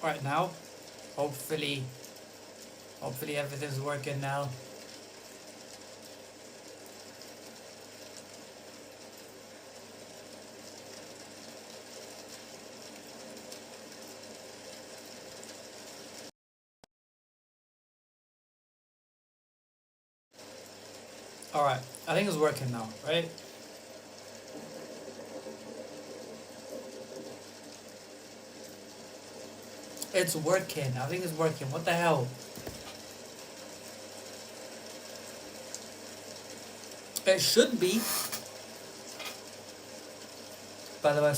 right now. Hopefully everything's working now. Alright, I think it's working now, right? It's working. I think it's working. What the hell? It should be. By the way,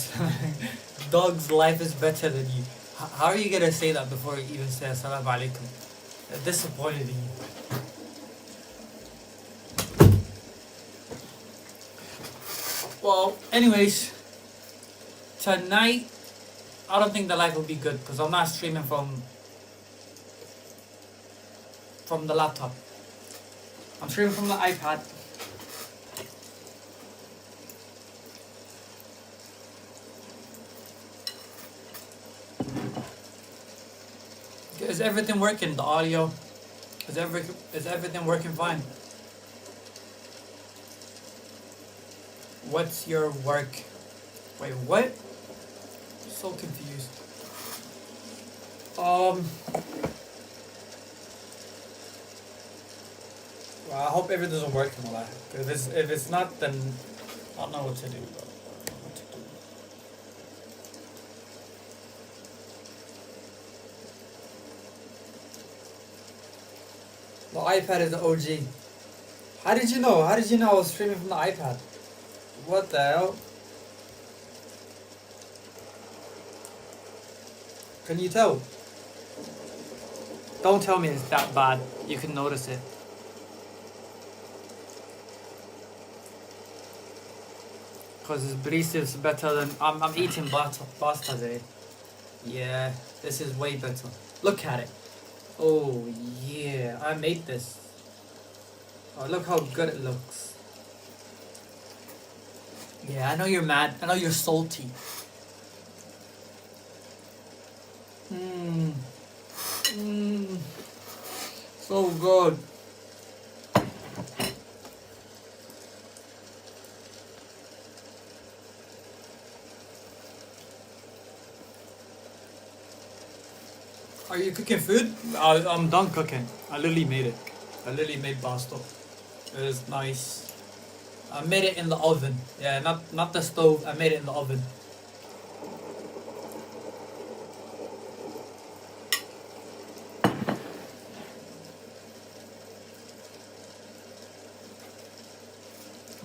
dog's life is better than you. How are you gonna say that before you even say assalamu alaikum? Disappointed in you. Well, anyways, tonight I don't think the live will be good because I'm not streaming from the laptop. I'm streaming from the iPad. Is everything working? The audio? Is everything working fine? What's your work? Wait, what? I'm so confused. Well, I hope everything's working well. If it's not, then I don't know what to do. The iPad is the OG. How did you know? How did you know I was streaming from the iPad? What the hell? Can you tell? Don't tell me it's that bad. You can notice it. Because this bariiis is better than... I'm eating Baasto today. Yeah, this is way better. Look at it. Oh yeah, I made this. Oh, look how good it looks. Yeah, I know you're mad. I know you're salty. So good. Are you cooking food? I'm done cooking. I literally made it. I literally made Baasto. It is nice. I made it in the oven. Yeah, not the stove. I made it in the oven.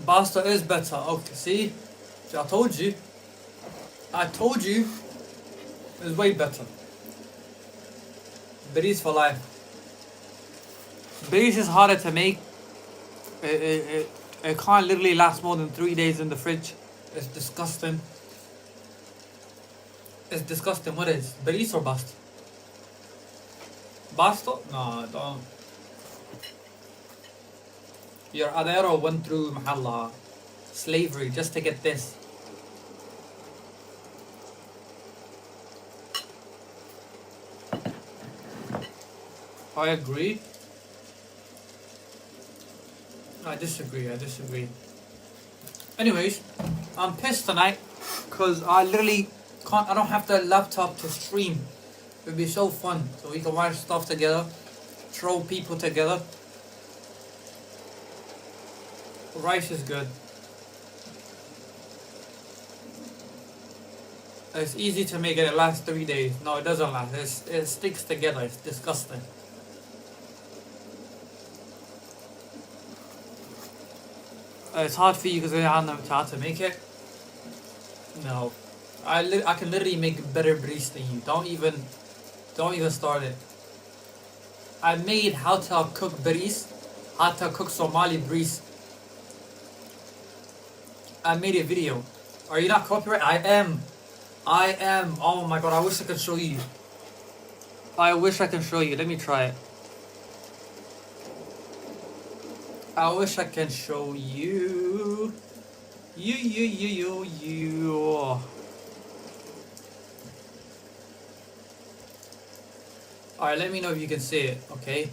Baasto is better. Okay, see? I told you. I told you. It's way better. Bariiis for life. Bariiis is harder to make. It can't literally last more than 3 days in the fridge. It's disgusting. It's disgusting. What is? Bariiis or Baasto? Baasto? No, don't. Your adero went through mahalla slavery just to get this. I agree. I disagree. Anyways, I'm pissed tonight because I literally can't. I don't have the laptop to stream. It would be so fun, so we can watch stuff together, throw people together. Rice is good. It's easy to make it. It lasts 3 days. No, it doesn't last. It sticks together. It's disgusting. It's hard for you because I don't know how to make it. No, I can literally make better bariiis than you. Don't even start it. I made how to cook bariiis, how to cook Somali bariiis. I made a video. Are you not copyright? I am. Oh my god, I wish I could show you. Let me try it. I wish I can show you. You. Alright, let me know if you can see it, okay?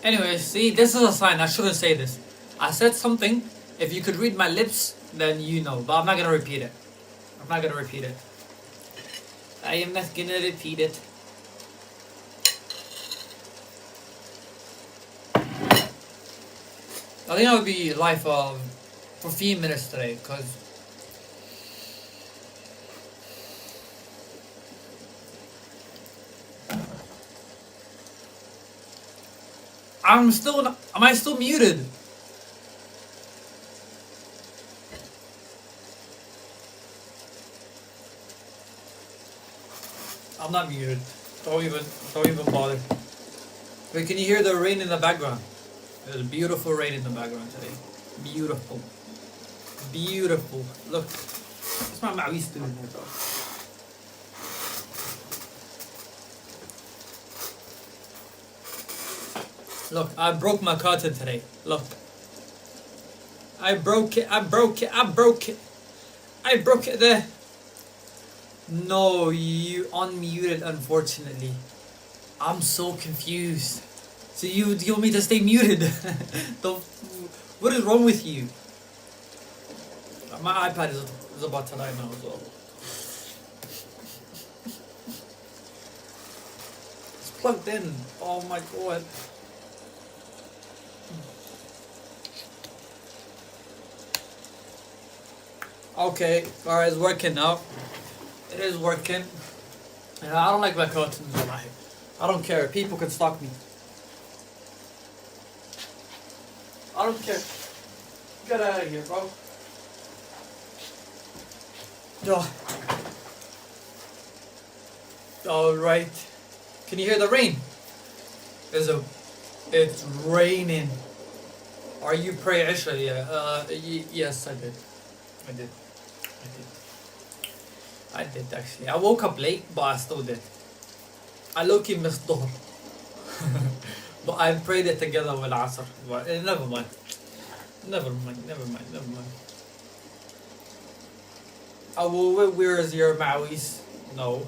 Anyways, see, this is a sign. I shouldn't say this. I said something. If you could read my lips, then you know. But I'm not gonna repeat it. I'm not gonna repeat it. I am not gonna repeat it. I think I'll be live for 3 minutes today, cause I'm still not, am I still muted? I'm not muted. Don't even bother. Wait, can you hear the rain in the background? There's beautiful rain in the background today. Beautiful. Beautiful. Look. What's my mouse doing here, bro? Look, I broke my curtain today. Look. I broke it. I broke it. I broke it. I broke it there. No, you unmuted, unfortunately. I'm so confused. So you want me to stay muted? What is wrong with you? My iPad is about to die now as well. It's plugged in. Oh my god. Okay, alright, it's working now. It is working. And I don't like my curtains. I don't care. People can stalk me. I don't care. Get out of here, bro. Alright. Can you hear the rain? It's raining. Are you praying Isha? Yeah. Yes, I did. I did actually. I woke up late, but I still did. I low-key missed Dhuhr. But I prayed it together with Asr. But never mind. Never mind. Oh, where is your Ma'wis? No.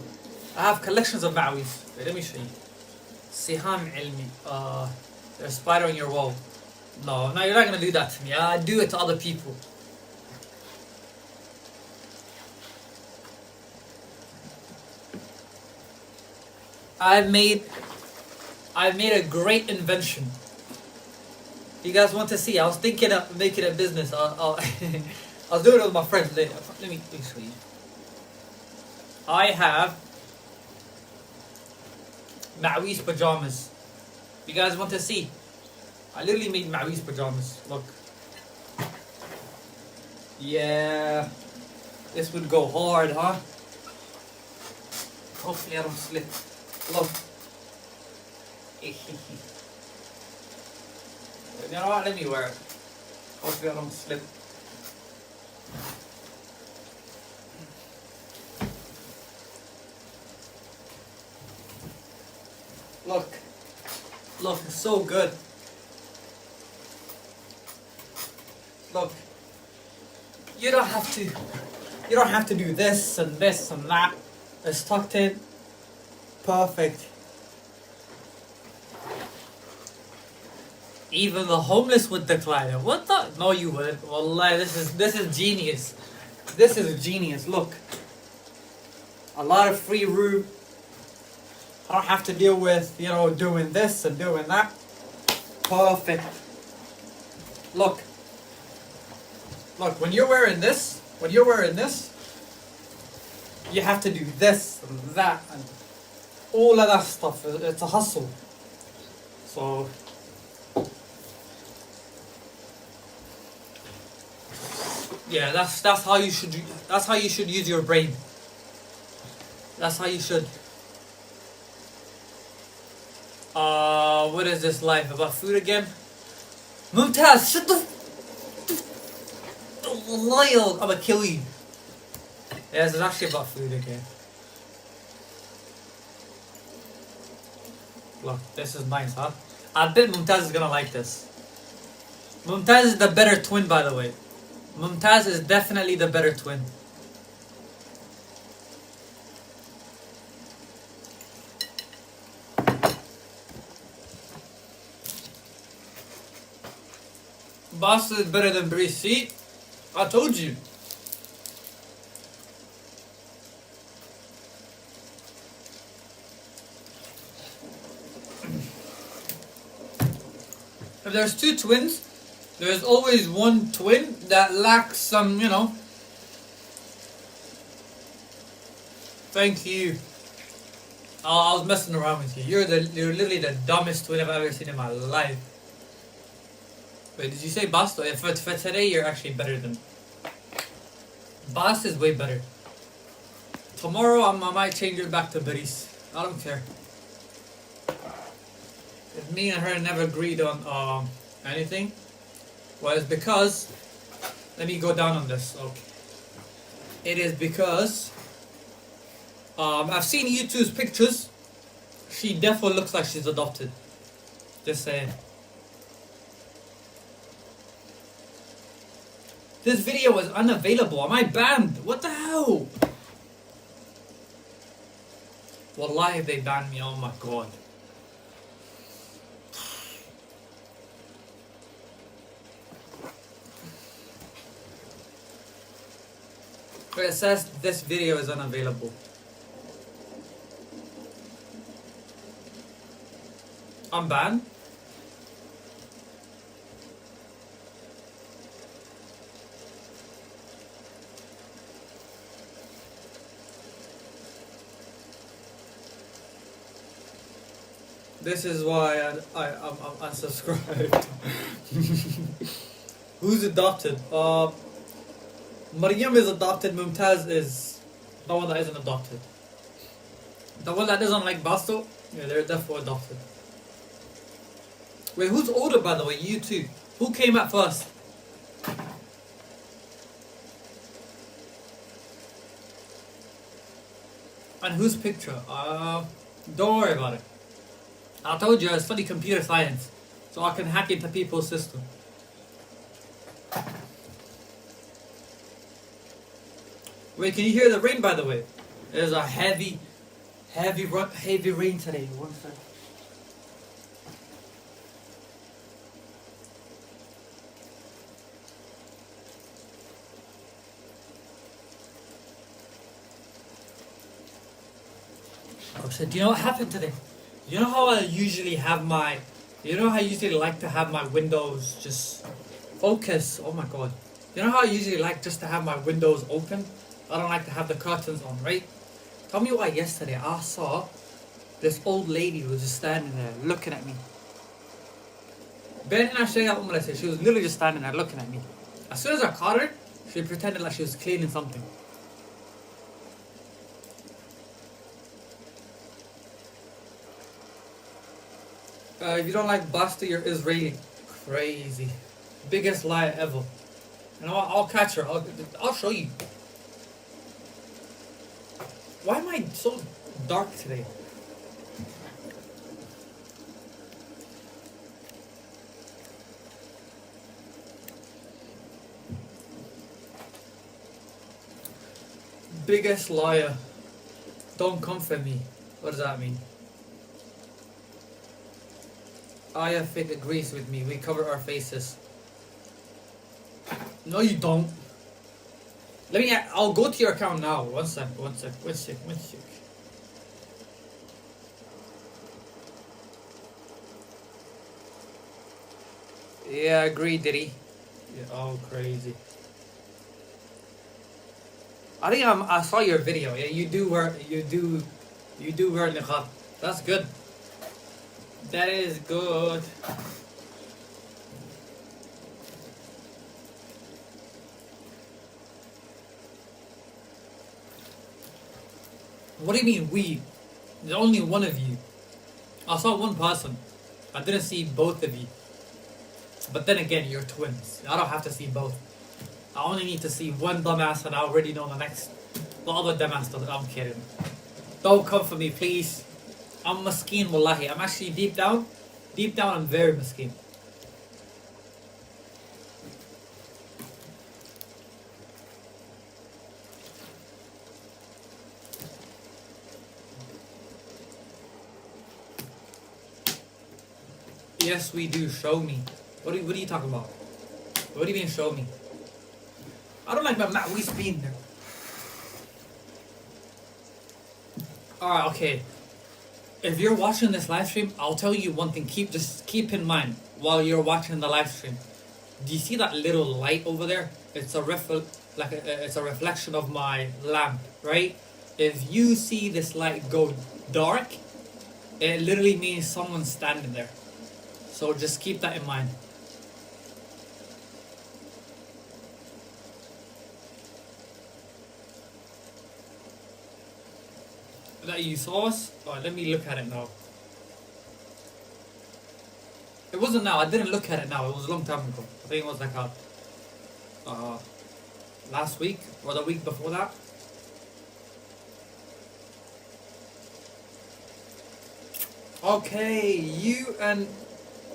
I have collections of Ma'wis. Wait, let me show you. Siham Ilmi. There's a spider on your wall. No, you're not gonna do that to me. I do it to other people. I've made a great invention. You guys want to see? I was thinking of making a business. I was doing it with my friends later. Let me show you. I have Ma'wis pajamas. You guys want to see? I literally made Ma'wis pajamas. Look. Yeah. This would go hard, huh? Hopefully I don't slip. Look. You know what? Let me wear it. Hopefully I don't slip. Look. Look, it's so good. Look. You don't have to. You don't have to do this and this and that. It's tucked in. Perfect. Even the homeless would decline it. What the? No, you wouldn't. Wallah, this is genius. This is genius. Look, a lot of free room. I don't have to deal with, you know, doing this and doing that. Perfect. Look. Look, when you're wearing this, you have to do this and that and all of that stuff. It's a hustle. So yeah, that's how you should use your brain. That's how you should. What is this life about food again? Mumtaz, shut the I'm gonna kill you. Yes, it's actually about food again. Look, this is nice, huh? I bet Mumtaz is gonna like this. Mumtaz is the better twin, by the way. Mumtaz is definitely the better twin. Baasto is better than bariiis. See? I told you. If there's two twins, there's always one twin that lacks some, you know. Thank you. I was messing around with you. You're literally the dumbest twin I've ever seen in my life. Wait, did you say Baasto? For today, you're actually better than... Baasto is way better. Tomorrow, I might change it back to bariiis. I don't care. If me and her never agreed on anything, well, it's because... Let me go down on this. Okay. It is because... I've seen YouTube's pictures. She definitely looks like she's adopted. Just saying. This video is unavailable. Am I banned? What the hell? Wallahi, if they banned me, oh my god. It says this video is unavailable. I'm banned? This is why I'm unsubscribed. Who's adopted? Maryam is adopted. Mumtaz is the one that isn't adopted. The one that doesn't like Baasto, yeah, they're definitely adopted. Wait, who's older, by the way? You two. Who came out first? And whose picture? Don't worry about it. I told you I study computer science, so I can hack into people's system. Wait, can you hear the rain, by the way? There's a heavy rain today. One second. So do you know what happened today? You know how I usually have my... You know how I usually like to have my windows just... Focus. Oh my god. You know how I usually like just to have my windows open? I don't like to have the curtains on, right? Tell me why yesterday I saw this old lady who was just standing there looking at me. She was literally just standing there looking at me. As soon as I caught her, she pretended like she was cleaning something. If you don't like Baasto, you're Israeli. Crazy. Biggest lie ever. You know what? I'll catch her. I'll show you. Why am I so dark today? biggest liar. Don't come for me. What does that mean? Aya Fig agrees with me. We cover our faces. No, you don't. Let me. I'll go to your account now. One sec. Yeah, agree, Diddy. Yeah, oh, crazy. I think I saw your video. Yeah, you do wear niqab. That's good. That is good. What do you mean we? There's only one of you. I saw one person. I didn't see both of you. But then again, you're twins. I don't have to see both. I only need to see one dumbass and I already know the other dumbass doesn't. I'm kidding. Don't come for me, please. I'm maskeen, wallahi. I'm actually deep down, I'm very maskeen. Yes, we do. Show me. What are you talking about? What do you mean, show me? I don't like my Ma'wis being there. Alright, okay. If you're watching this live stream, I'll tell you one thing. Just keep in mind while you're watching the live stream. Do you see that little light over there? It's a it's a reflection of my lamp, right? If you see this light go dark, it literally means someone's standing there. So just keep that in mind. That you saw us? Oh, let me look at it now. It wasn't now. I didn't look at it now. It was a long time ago. I think it was like last week or the week before that. Okay, you and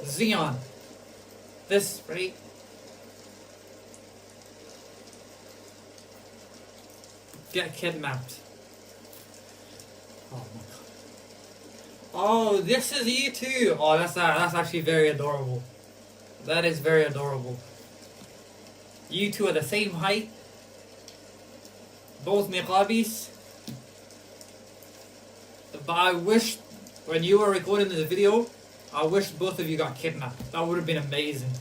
Zion. This, right? Get kidnapped. Oh my god. Oh, this is you too. Oh, that's actually very adorable. That is very adorable. You two are the same height. Both niqabis. But I wish when you were recording this video, I wish both of you got kidnapped. That would have been amazing.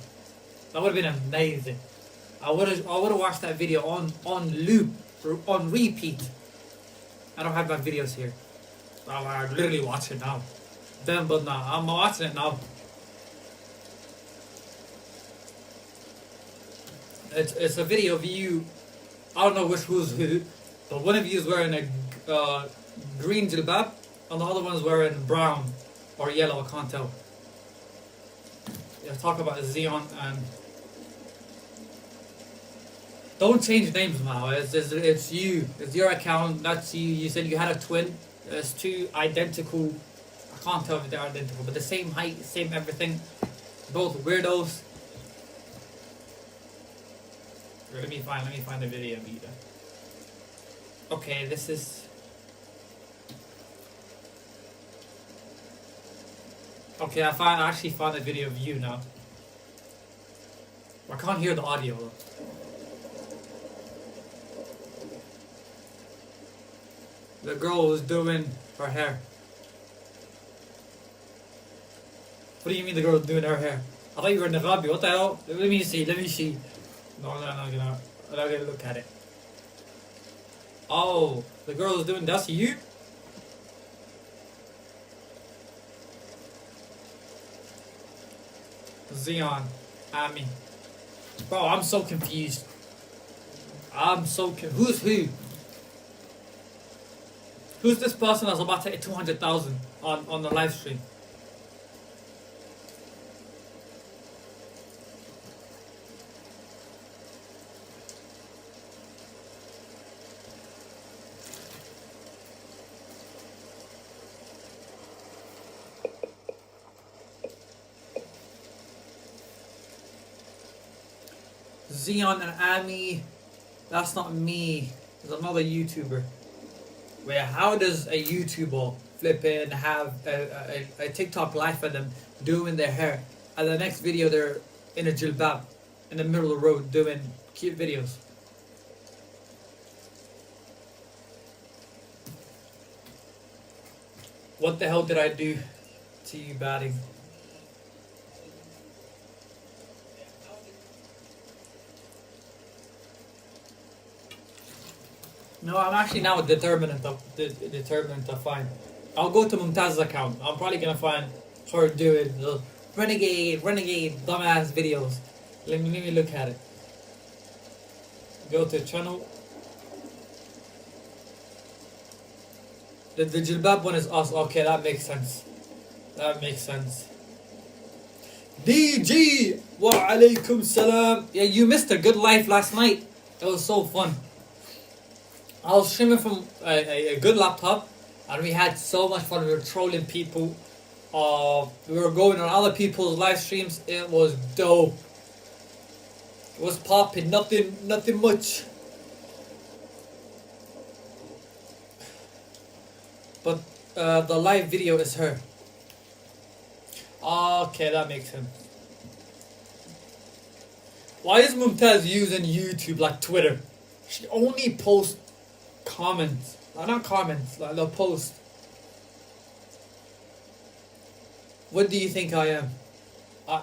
That would have been amazing. I would have watched that video on loop, on repeat. I don't have my videos here. I literally watch it now. Then, but now I'm watching it now. It's a video of you. I don't know who's who, but one of you is wearing a green jilbab, and the other one is wearing brown or yellow. I can't tell. Yeah, talk about Zion and. Don't change names now. It's you. It's your account. That's you. You said you had a twin. There's two identical. I can't tell if they're identical, but the same height, same everything. Both weirdos. Let me find the video of you. Okay, this is. Okay, I actually found a video of you now. I can't hear the audio though. The girl was doing her hair. What do you mean the girl was doing her hair? I thought you were niqabi. What the hell? Let me see. No, I'm not gonna look at it. Oh, the girl was doing. That's you? Zion, Ami. Bro, I'm so confused. Who's who? Who's this person that's about to hit 200,000 on the live stream? Zion and Ami. That's not me. There's another YouTuber. Where how does a YouTuber flip in have a TikTok live for them doing their hair, and the next video they're in a jilbab in the middle of the road doing cute videos? What the hell did I do to you, batting? No, I'm actually now determined to find. I'll go to Mumtaz's account. I'm probably gonna find her doing the renegade, dumbass videos. Let me look at it. Go to channel. The jilbab one is us. Okay, that makes sense. That makes sense. DG! Wa alaikum salam. Yeah, you missed a good life last night. It was so fun. I was streaming from a good laptop, and we had so much fun. We were trolling people. We were going on other people's live streams. It was dope. It was popping. Nothing much. But the live video is her. Okay, that makes sense. Why is Mumtaz using YouTube like Twitter? She only posts comments. Not comments, like the post. What do you think I am?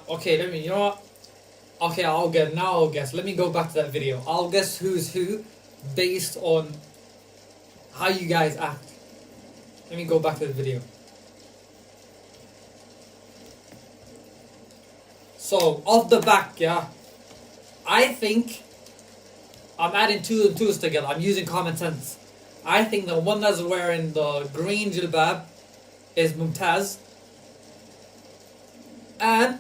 Okay, you know what? Okay, I'll guess. Let me go back to that video. I'll guess who's who based on how you guys act. Let me go back to the video. So, off the back, yeah. I think I'm adding two and twos together. I'm using common sense. I think the one that's wearing the green jilbab is Mumtaz. And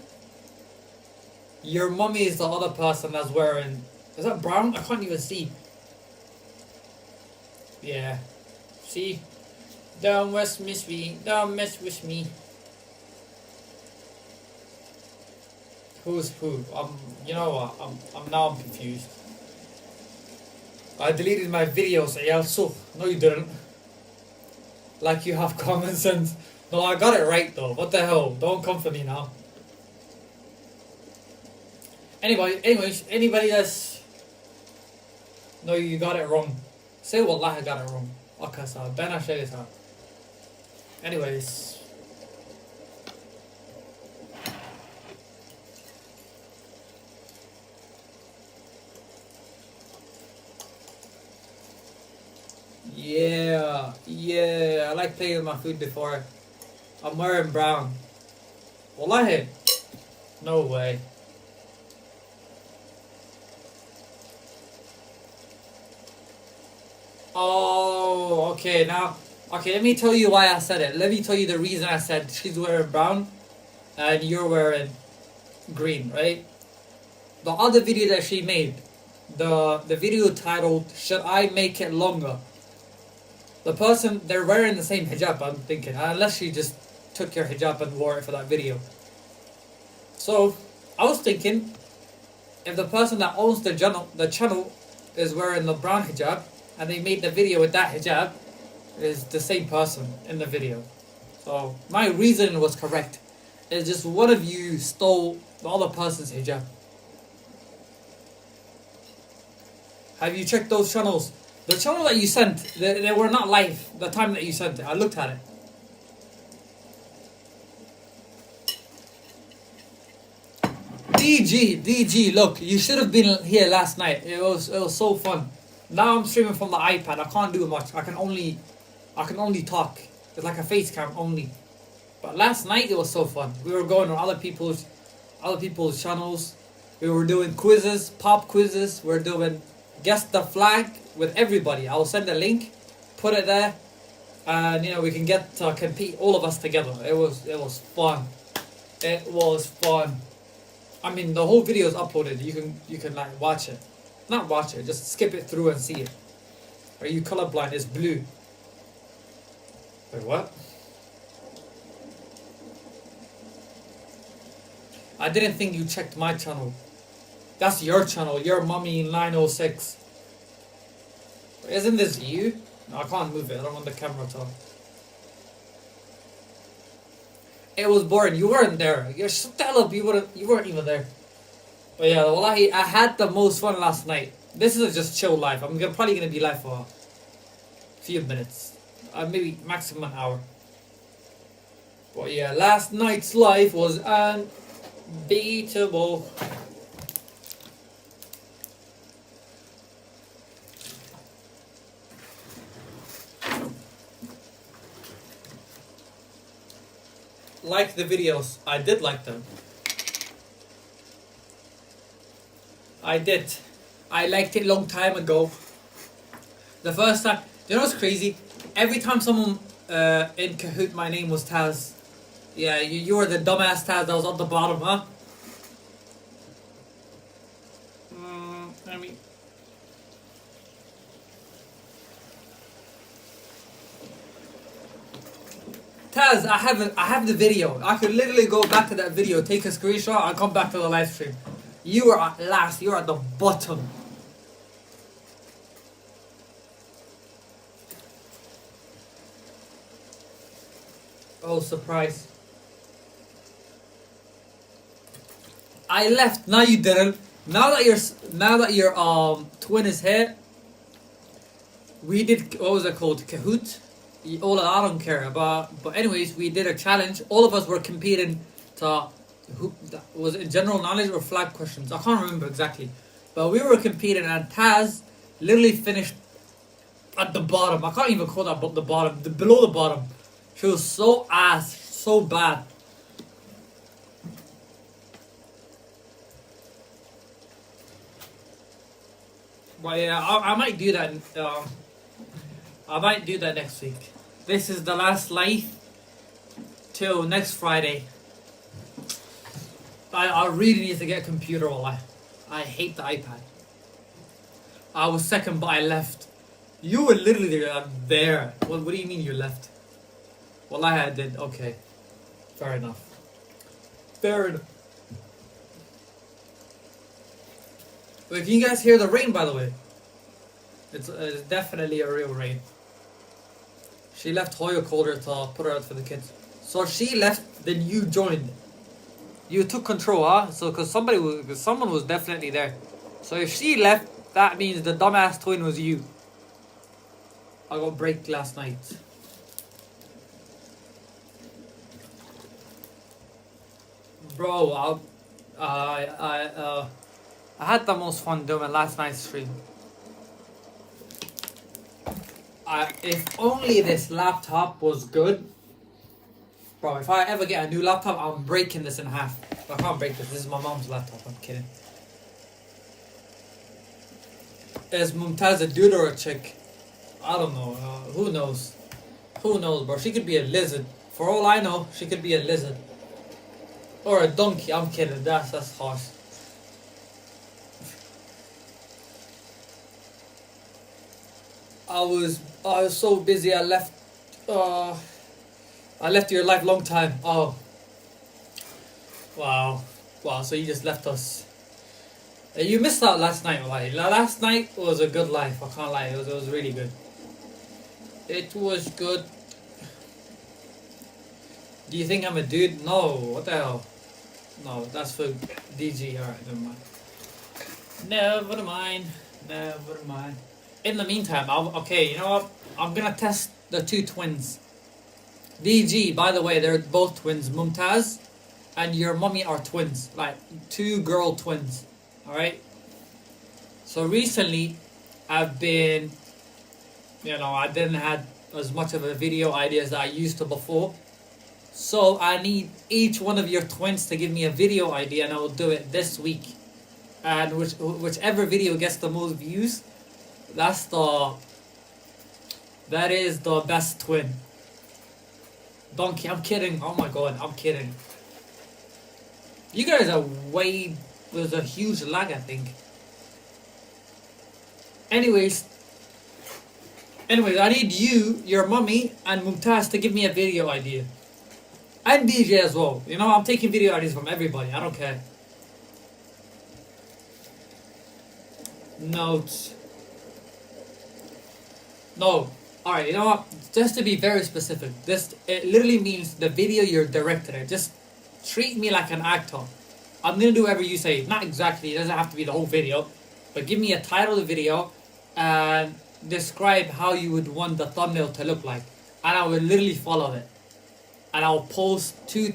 your mummy is the other person that's wearing... Is that brown? I can't even see. Yeah. See? Don't mess with me. Don't mess with me. Who's who? You know what? I'm confused. I deleted my videos, so no you didn't. Like you have common sense. No, I got it right though. What the hell? Don't come for me now. Anyways, anybody that's... No, you got it wrong. Say wallah I got it wrong. Okay, so Ben I say it out. Anyways. Yeah, I like playing with my food before. I'm wearing brown. Wallahi. No way. Oh, okay, now, okay, let me tell you why I said it. Let me tell you the reason I said she's wearing brown and you're wearing green, right? The other video that she made, the video titled, Should I Make It Longer? The person, they're wearing the same hijab, I'm thinking, unless she just took your hijab and wore it for that video. So, I was thinking, if the person that owns the channel is wearing the brown hijab, and they made the video with that hijab, is the same person in the video. So, my reasoning was correct. It's just one of you stole the other person's hijab. Have you checked those channels? The channel that you sent, they were not live the time that you sent it. I looked at it. DG, look, you should have been here last night. It was so fun. Now I'm streaming from the iPad. I can't do much. I can only talk. It's like a face cam only. But last night it was so fun. We were going on other people's channels. We were doing quizzes, pop quizzes. We're doing guess the flag with everybody. I'll send a link, put it there, and we can get to compete all of us together. It was fun. It was fun. I mean, the whole video is uploaded. You can like watch it, not watch it. Just skip it through and see it. Are you colorblind? It's blue. Wait, what? I didn't think you checked my channel. That's your channel. Your mummy 906. Isn't this you? No, I can't move it. I don't want the camera to. It was boring. You weren't there. You're shut the hell up. You weren't even there. But yeah, wallahi, I had the most fun last night. This is just chill live. I'm probably gonna be live for a few minutes, maybe maximum an hour. But yeah, last night's live was unbeatable. Like the videos. I did like them. I did. I liked it long time ago. The first time. You know what's crazy? Every time someone in Kahoot, my name was Taz. Yeah, you were the dumbass Taz that was on the bottom, huh? I mean... Taz, I have the video. I could literally go back to that video, take a screenshot, and come back to the live stream. You were at last. You were at the bottom. Oh, surprise! I left. No, you didn't. Now that your twin is here, we did, what was it called? Kahoot. All I don't care, but anyways, we did a challenge. All of us were competing to who was it, general knowledge or flag questions. I can't remember exactly, but we were competing, and Taz literally finished at the bottom. I can't even call that the bottom. Below the bottom. She was so ass, so bad. But yeah, I might do that. I might do that next week. This is the last live till next Friday. I really need to get a computer. I hate the iPad. I was second, but I left. You were literally there. What do you mean you left? Wallahi, I did. Okay. Fair enough. Fair enough. Wait, can you guys hear the rain, by the way? It's definitely a real rain. She left. Hoya called her to put her out for the kids. So she left, then you joined. You took control, huh? So, because someone was definitely there. So if she left, that means the dumbass twin was you. I got break last night. Bro, I had the most fun doing last night's stream. If only this laptop was good. Bro, if I ever get a new laptop, I'm breaking this in half. I can't break this. This is my mom's laptop. I'm kidding. Is Mumtaz a dude or a chick? I don't know. Who knows? Who knows, bro? She could be a lizard. For all I know, she could be a lizard. Or a donkey. I'm kidding. That's harsh. I was so busy. I left your life long time. Oh. Wow. So you just left us. You missed out last night. Like last night was a good life. I can't lie. It was really good. It was good. Do you think I'm a dude? No. What the hell? No, that's for DG. Alright, never mind. Never mind. Never mind. In the meantime, okay, you know what? I'm gonna test the two twins. DG, by the way, they're both twins. Mumtaz and your mummy are twins. Like, two girl twins. Alright? So recently, I've been... I didn't have as much of a video idea as I used to before. So I need each one of your twins to give me a video idea, and I will do it this week. And whichever video gets the most views, that is the best twin. Donkey, I'm kidding. Oh my god, I'm kidding. You guys are way... There's a huge lag, I think. Anyways, I need you, your mummy, and Mumtaz to give me a video idea. And DJ as well. I'm taking video ideas from everybody. I don't care. Notes. No. Alright, you know what? Just to be very specific, it literally means the video you're directed at. Just treat me like an actor. I'm gonna do whatever you say. Not exactly, it doesn't have to be the whole video. But give me a title of the video and describe how you would want the thumbnail to look like. And I will literally follow it. And I'll post two or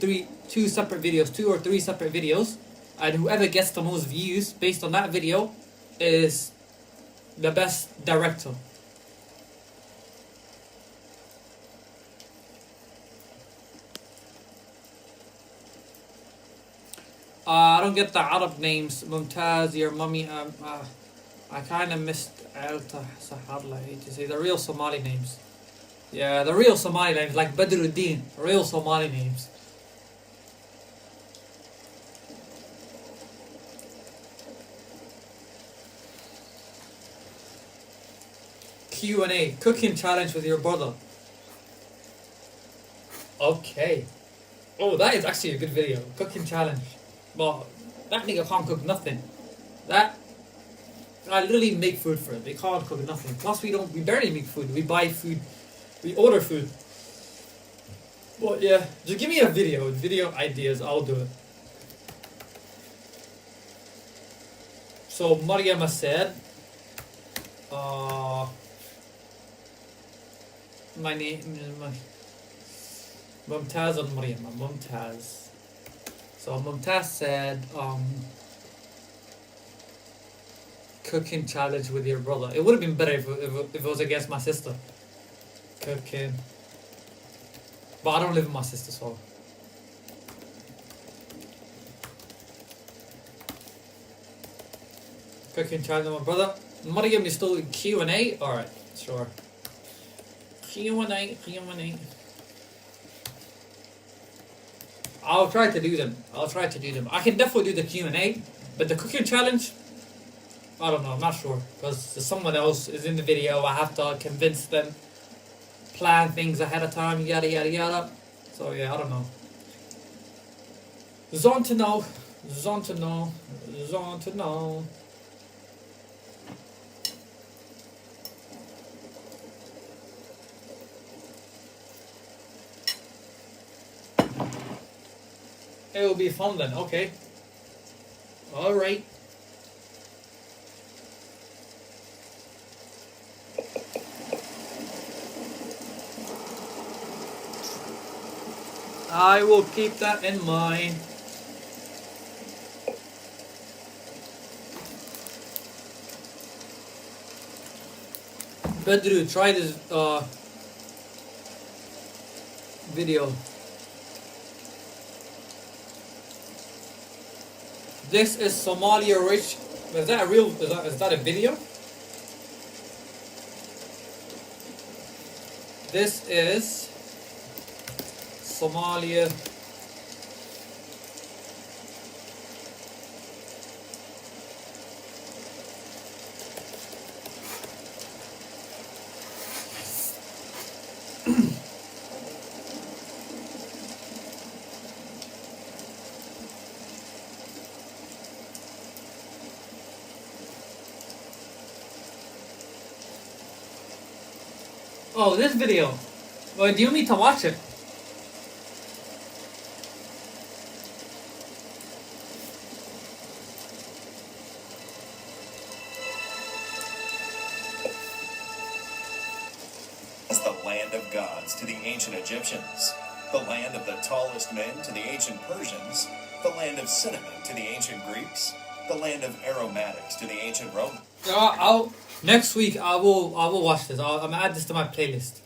three separate videos. And whoever gets the most views based on that video is the best director. I don't get the Arab names. Mumtaz, your mummy. I kind of missed Alta Sahadla. I hate to say the real Somali names. Yeah, the real Somali names, like Badrudin. Real Somali names. Q&A. Cooking challenge with your brother. Okay. Oh, that is actually a good video. Cooking challenge. But that nigga can't cook nothing. I literally make food for him. They can't cook nothing. Plus we barely make food. We buy food. We order food. But yeah, just give me a video ideas, I'll do it. So Mariam said, my name is Mumtaz and Mariam. Mumtaz. So Mumtaz said, cooking challenge with your brother. It would have been better if it was against my sister. Cooking. But I don't live with my sister, so. Cooking challenge with my brother. Mariam is still in Q&A? Alright, sure. Q&A. I'll try to do them. I can definitely do the Q&A, but the cooking challenge, I don't know, I'm not sure. Because someone else is in the video, I have to convince them, plan things ahead of time, yada yada yada. So yeah, I don't know. Zone to know. It will be fun then, okay. Alright. I will keep that in mind. Badru, try this video. This is Somalia rich. Is that a real? Is that a video? This is Somalia. Oh, this video. Well, do you need to watch it? As the land of gods to the ancient Egyptians, the land of the tallest men to the ancient Persians, the land of cinnamon to the ancient Greeks, the land of aromatics to the ancient Romans. Next week I will watch this. I'm gonna add this to my playlist.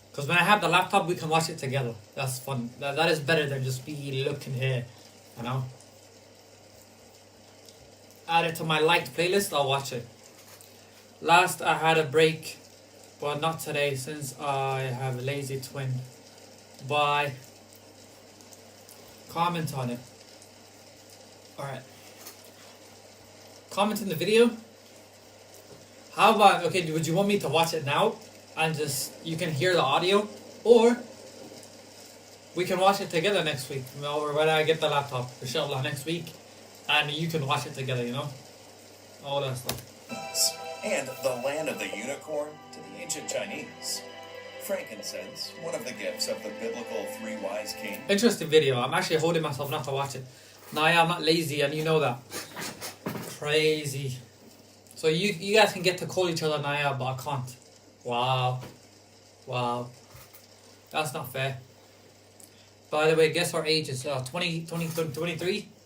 Because when I have the laptop, we can watch it together. That's fun. That is better than just be looking here, you know. Add it to my liked playlist. I'll watch it. Last I had a break, but not today since I have a lazy twin. Bye. Comment on it. All right. Comment in the video. How about, okay, would you want me to watch it now and just, you can hear the audio, or we can watch it together next week, you know, or when I get the laptop, inshallah, next week, and you can watch it together, you know, all that stuff. and the land of the unicorn to the ancient Chinese. Frankincense, one of the gifts of the biblical three wise kings. Interesting video. I'm actually holding myself not to watch it. Naya, I'm not lazy and you know that. Crazy. So you guys can get to call each other Naya, but I can't. Wow. Wow. That's not fair. By the way, guess our ages. 23?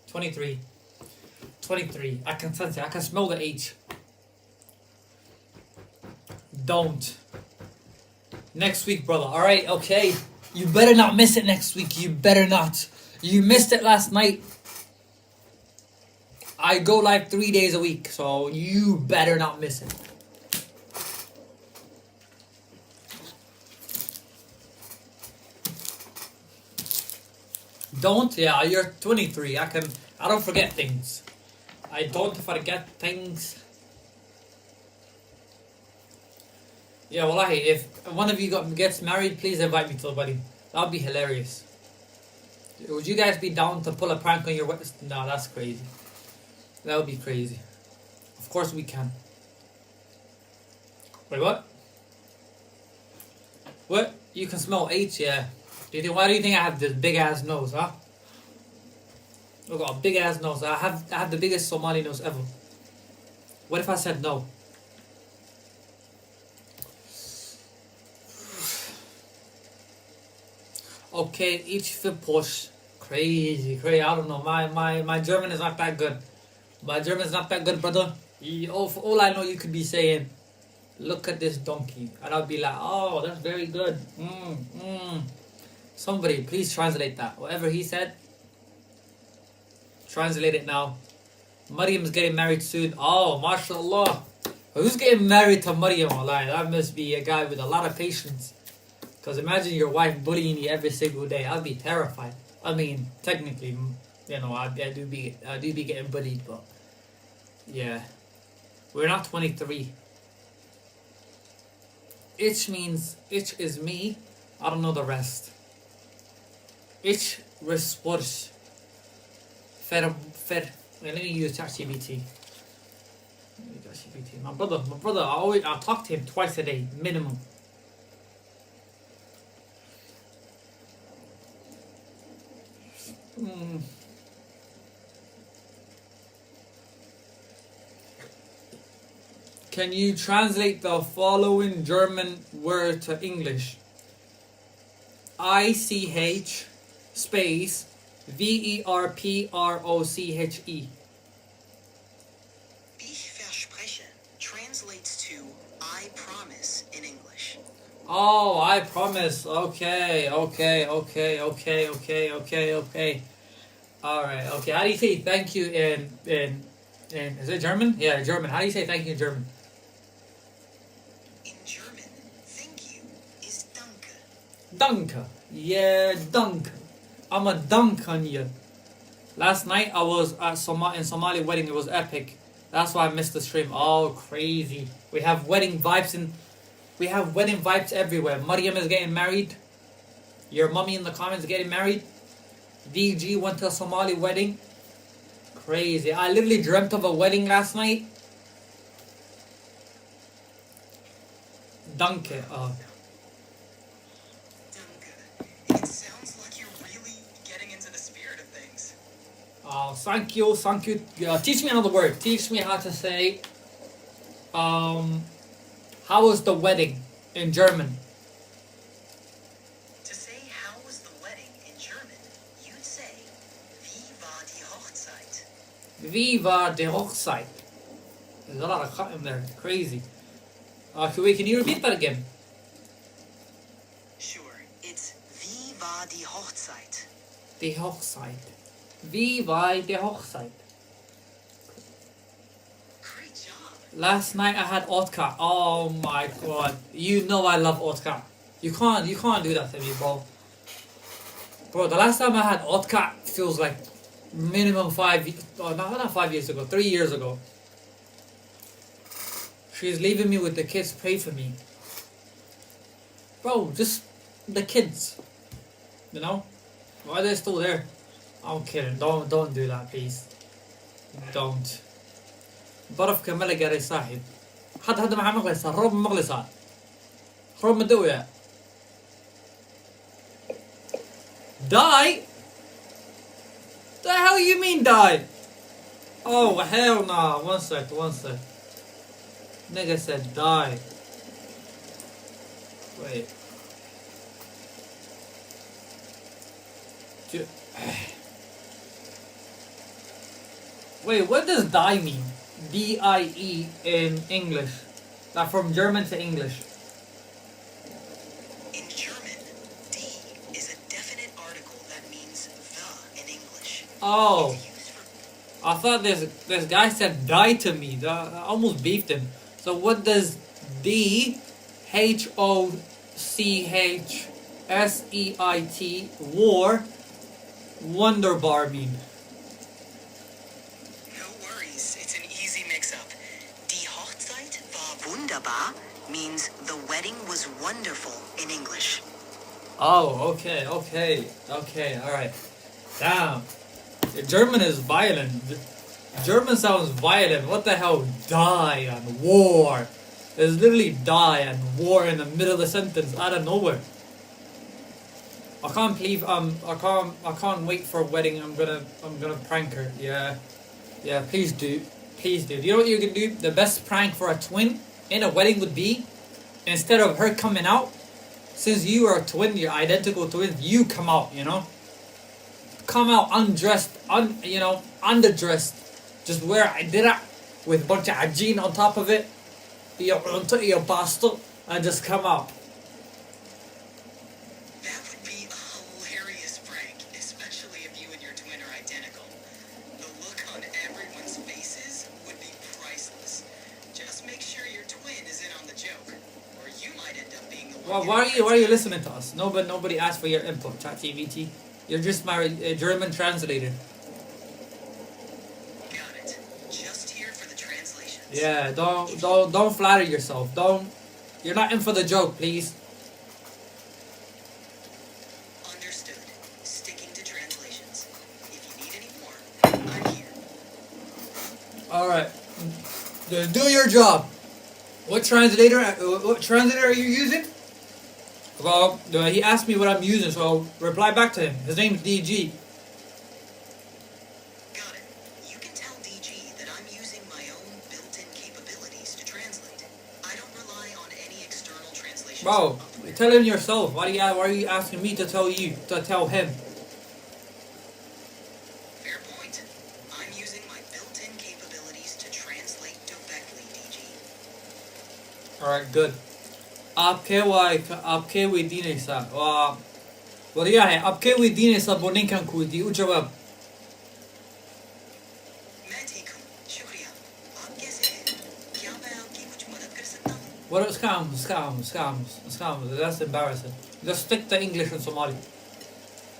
23. 23. I can sense it. I can smell the age. Don't. Next week, brother. Alright, okay. You better not miss it next week. You better not. You missed it last night. I go live 3 days a week, so you better not miss it. Don't? Yeah, you're 23. I don't forget things. I don't forget things. Yeah, wallahi, if one of you gets married, please invite me to the wedding. That would be hilarious. Would you guys be down to pull a prank on your wedding? No, that's crazy. That would be crazy. Of course we can. Wait, what? What? You can smell H, yeah. Why do you think I have this big ass nose, huh? I've got a big ass nose. I have the biggest Somali nose ever. What if I said no? Okay, each für Porsche. Crazy. I don't know. My German is not that good. My German is not that good, brother. For all I know, you could be saying, "Look at this donkey," and I'll be like, "Oh, that's very good." Somebody, please translate that. Whatever he said, translate it now. Mariam's getting married soon. Oh, mashallah. Who's getting married to Mariam? That must be a guy with a lot of patience. Because imagine your wife bullying you every single day. I'd be terrified. I mean, technically, I do be getting bullied, but yeah. We're not 23. Itch means, itch is me. I don't know the rest. Ich response. Fair. Let me use ChatGPT. My brother, I talk to him twice a day, minimum. Can you translate the following German word to English? ICH space VERPROCHE. Ich verspreche translates to I promise in English. Oh, I promise. Okay. Alright, okay. How do you say thank you in is it German? Yeah, German. How do you say thank you in German? In German, thank you is danke. Danke. Yeah, danke. I'm a dunk on you. Last night I was at in Somali wedding. It was epic. That's why I missed the stream. Oh, crazy. We have wedding vibes everywhere. Mariam is getting married. Your mummy in the comments is getting married. DG went to a Somali wedding. Crazy. I literally dreamt of a wedding last night. Danke. Danke. It sounds like you're really getting into the spirit of things. Oh, thank you. Teach me another word. Teach me how to say, how was the wedding in German? To say how was the wedding in German, you'd say, wie war die Hochzeit? Wie war die Hochzeit? There's a lot of cut in there. Crazy. Can you repeat that again? Sure, it's wie war die Hochzeit? Die Hochzeit. Wie war die Hochzeit? Great job. Last night I had vodka. Oh my god. You know I love vodka. You can't do that to me, bro. Bro, the last time I had vodka feels like minimum 5 years ago, 3 years ago. She's leaving me with the kids. Pray for me. Bro, just the kids. You know? Why are they still there? I'm kidding. Don't do that, please. Don't. برف كملة قاري صاحب. حتى ما مغلسة الرب مغلسة الرب مدوية die. The hell you mean die? Oh hell nah. One sec. Nigga said die. Wait. Wait, what does die mean? D-I-E in English. Like from German to English. In German, die is a definite article that means the in English. Oh. It's used for I thought this guy said die to me. I almost beefed him. So what does D-H-O-C-H-S-E-I-T war Wunderbar mean? No worries, it's an easy mix-up. Die Hochzeit war wunderbar means the wedding was wonderful in English. Oh, okay, alright. Damn. German is violent. German sounds violent. What the hell? Die and war. There's literally die and war in the middle of the sentence out of nowhere. I can't believe I can't wait for a wedding. I'm gonna prank her. Yeah, please do. Do you know what you can do? The best prank for a twin in a wedding would be, instead of her coming out, since you are a twin, you're identical twins, you come out, you know? Come out undressed, underdressed. Just wear a dirah with a bunch of ajeen on top of it. Your Baasto, and just come out. That would be a hilarious prank, especially if you and your twin are identical. The look on everyone's faces would be priceless. Just make sure your twin is in on the joke, or you might end up being the one. Why are you listening to us? Nobody asked for your input, ChatGPT. You're just my German translator. Got it. Just here for the translations. Yeah, don't flatter yourself. You're not in for the joke, please. Understood. Sticking to translations. If you need any more, I'm here. Alright. Do your job. What translator are you using? Well, he asked me what I'm using, so I'll reply back to him. His name's DG. Got it. You can tell DG that I'm using my own built-in capabilities to translate. I don't rely on any external translations. Bro, tell him yourself. Why are you asking me to tell him? Fair point. I'm using my built-in capabilities to translate directly, DG. Alright, good. आपके वे दीने सा वाह बढ़िया है आपके वे दीने सा बोलने का कोई दी उजवाब मैं ठीक हूँ शुक्रिया आप कैसे हैं क्या मैं आपकी कुछ मदद कर सकता हूँ what scams that's embarrassing just stick to English and Somali.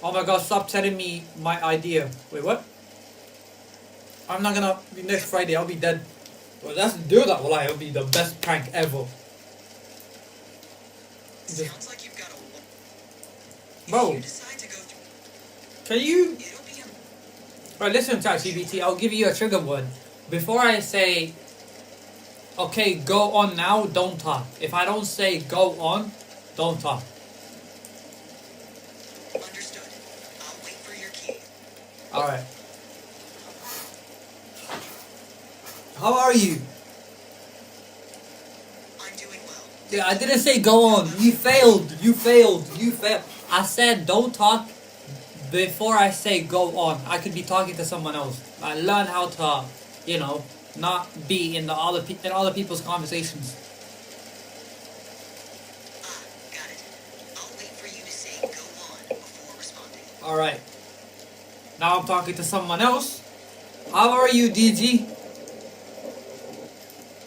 Oh my god, stop telling me my idea. Wait, what? I'm not gonna be next Friday, I'll be dead. Well, let's do that. Well, it'll be the best prank ever. Sounds like you've got a Bro, if you decide to go through can you it'll be a Right, listen, ChatGPT, I'll give you a trigger word. Before I say, okay, go on now, don't talk. If I don't say go on, don't talk. understood. I'll wait for your key. Alright. How are you? I'm doing well. Yeah, I didn't say go on. You failed. I said don't talk before I say go on. I could be talking to someone else. I learn how to, not be in other people's conversations. Got it. I'll wait for you to say go on before responding. Alright. Now I'm talking to someone else. How are you, DG?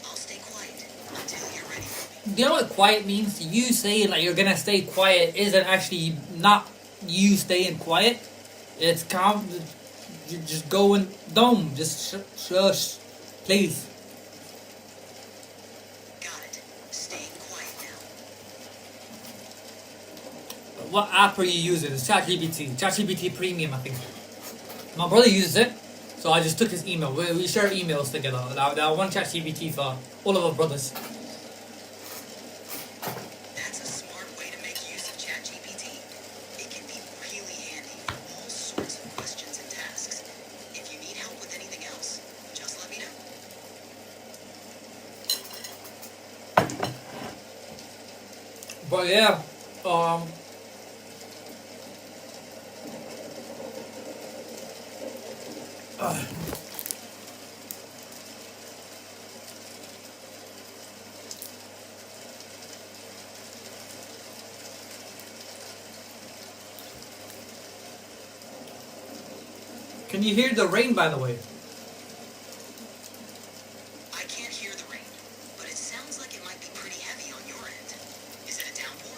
I'll stay quiet until you're ready for me. Do you know what quiet means? You saying like you're gonna stay quiet isn't actually not you staying quiet. It's calm. You're just going dumb. Just shush. Please. Got it. Staying quiet now. What app are you using? It's ChatGPT. ChatGPT Premium, I think. My brother uses it. So I just took his email. We share emails together. That one ChatGPT for all of our brothers. That's a smart way to make use of ChatGPT. It can be really handy for all sorts of questions and tasks. If you need help with anything else, just let me know. But yeah, can you hear the rain, by the way? I can't hear the rain, but it sounds like it might be pretty heavy on your end. Is it a downpour?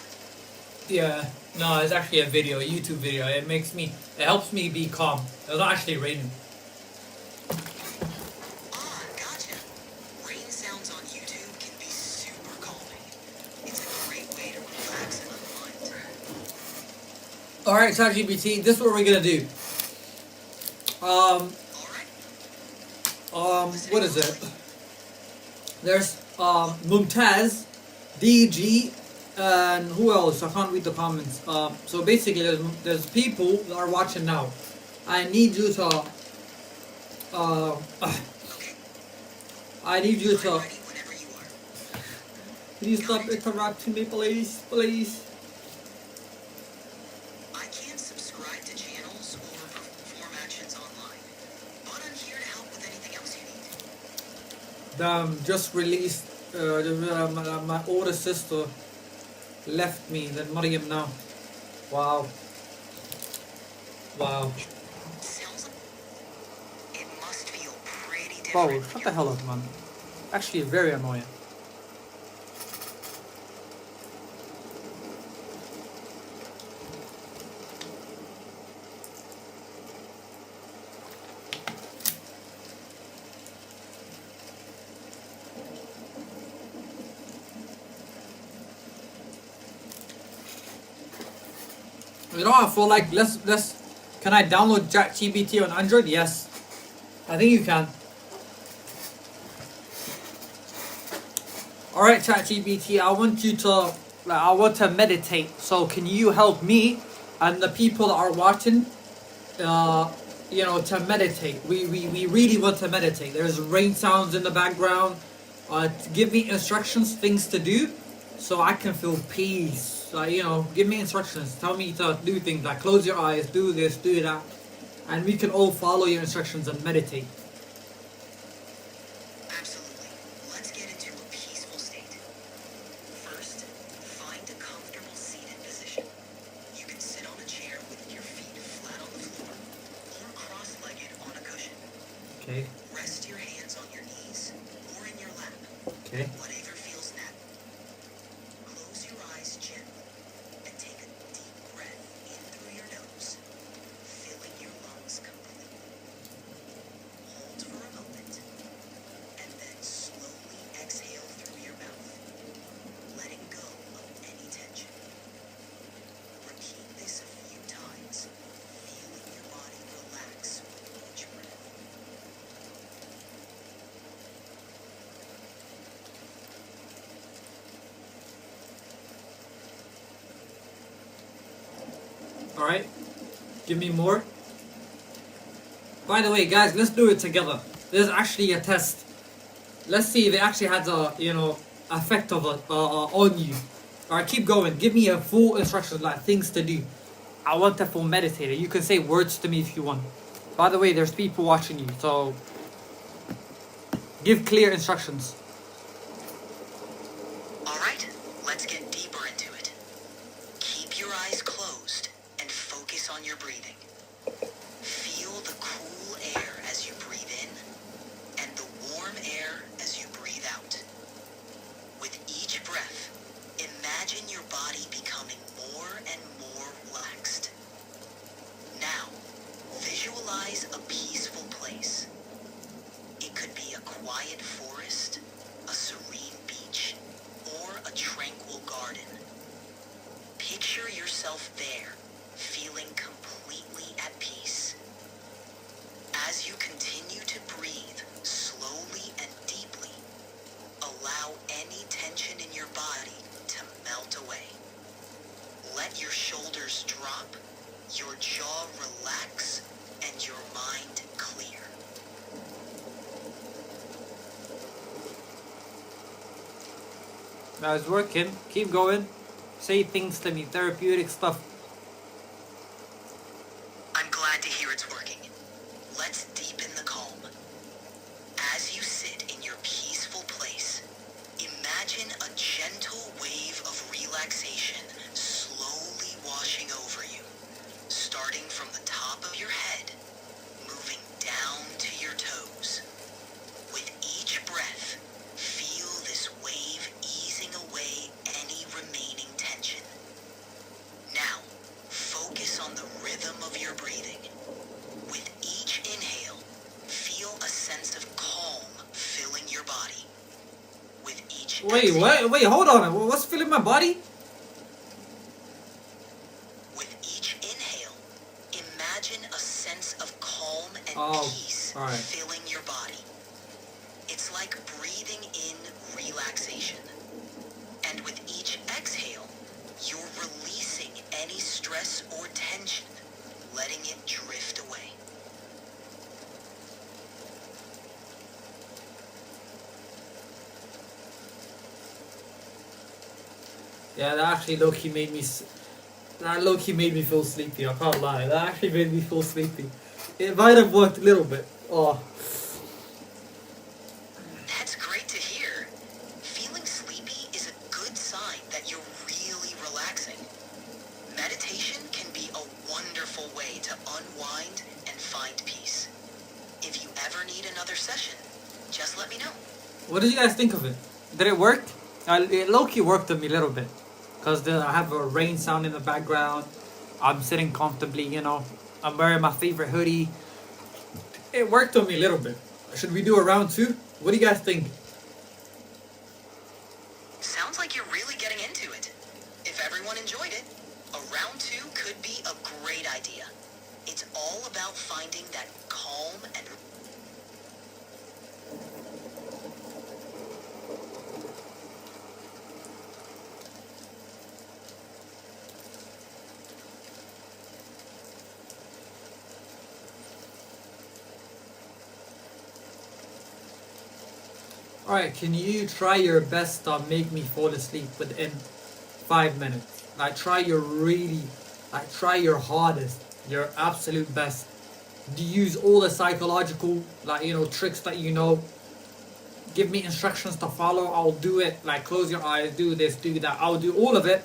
Yeah, no, it's actually a video, a YouTube video. It helps me be calm. It's not actually raining. Ah, gotcha. Rain sounds on YouTube can be super calming. It's a great way to relax and unwind. Alright, ChatGPT, this is what we're gonna do. Alright, What is it? There's Mumtaz, DG, and who else? I can't read the comments. So basically, there's people that are watching now. I need you to. okay. I need you I'm to. ready whenever you are. Please stop interrupting me, please, please. I can't subscribe to channels or perform actions online, but I'm here to help with anything else you need. Just released. My older sister left me. Then Maryam now. Wow. Wow. Sounds like it must feel pretty Bro, different. shut the hell up, man. Actually, very annoying. You know, I feel like let's. Can I download ChatGPT on Android? Yes, I think you can. All right, ChatGPT, I want you to. I want to meditate. So can you help me and the people that are watching? To meditate. We really want to meditate. There's rain sounds in the background. Give me instructions, things to do, so I can feel peace. Give me instructions. Tell me to do things like close your eyes, do this, do that, and we can all follow your instructions and meditate. Absolutely. Let's get into a peaceful state. First, find a comfortable seated position. You can sit on a chair with your feet flat on the floor or cross-legged on a cushion. Okay. Rest your hands on your knees or in your lap. Okay. Whatever feels natural. Close your eyes gently and take a deep breath in through your nose, filling your lungs completely. Hold for a moment and then slowly exhale through your mouth, letting go of any tension. Repeat this a few times, feeling your body relax with each breath. All right. Give me more. By the way, guys, let's do it together. There's actually a test. Let's see if it actually has a effect of it on you. All right, keep going. Give me a full instructions, like things to do. I want a full meditator. You can say words to me if you want. By the way, there's people watching you, so give clear instructions. All right, let's get deeper into it. Keep your eyes closed and focus on your breathing. Feel the cool air as you breathe in and the warm air as you breathe out. With each breath, imagine your body becoming more and more relaxed. Now, visualize a peaceful place. It could be a quiet forest, a serene beach, or a tranquil garden. Picture yourself there, feeling completely at peace. As you continue shoulders drop, your jaw relax, and your mind clear. Now it's working. Keep going. Say things to me. Therapeutic stuff. I'm glad to hear it's working. Let's deepen the calm. As you sit in your peaceful place, imagine a gentle wave of relaxation slowly washing over you, starting from the top of your head, moving down to your toes. With each breath, feel this wave easing away any remaining tension. Now, focus on the rhythm of your breathing. With each inhale, feel a sense of calm filling your body. With each Wait, exhale, what? Wait, hold on. What's filling my body? with each inhale, imagine a sense of calm and Oh, peace alright. filling your body. It's like breathing in relaxation. And with each exhale, you're releasing any stress or tension, letting it drift away. Yeah, that actually low-key made me... That low-key made me feel sleepy. I can't lie. That actually made me feel sleepy. It might have worked a little bit. Oh. That's great to hear. Feeling sleepy is a good sign that you're really relaxing. Meditation can be a wonderful way to unwind and find peace. If you ever need another session, just let me know. What did you guys think of it? Did it work? It low-key worked on me a little bit. Because I have a rain sound in the background. I'm sitting comfortably, you know. I'm wearing my favorite hoodie. It worked on me a little bit. Should we do a round 2? What do you guys think? Sounds like you're really getting into it. If everyone enjoyed it, a round 2 could be a great idea. It's all about finding that calm and... Alright, can you try your best to make me fall asleep within 5 minutes? Like, try your hardest, your absolute best. Use all the psychological, tricks that you know. Give me instructions to follow, I'll do it. Like, close your eyes, do this, do that, I'll do all of it.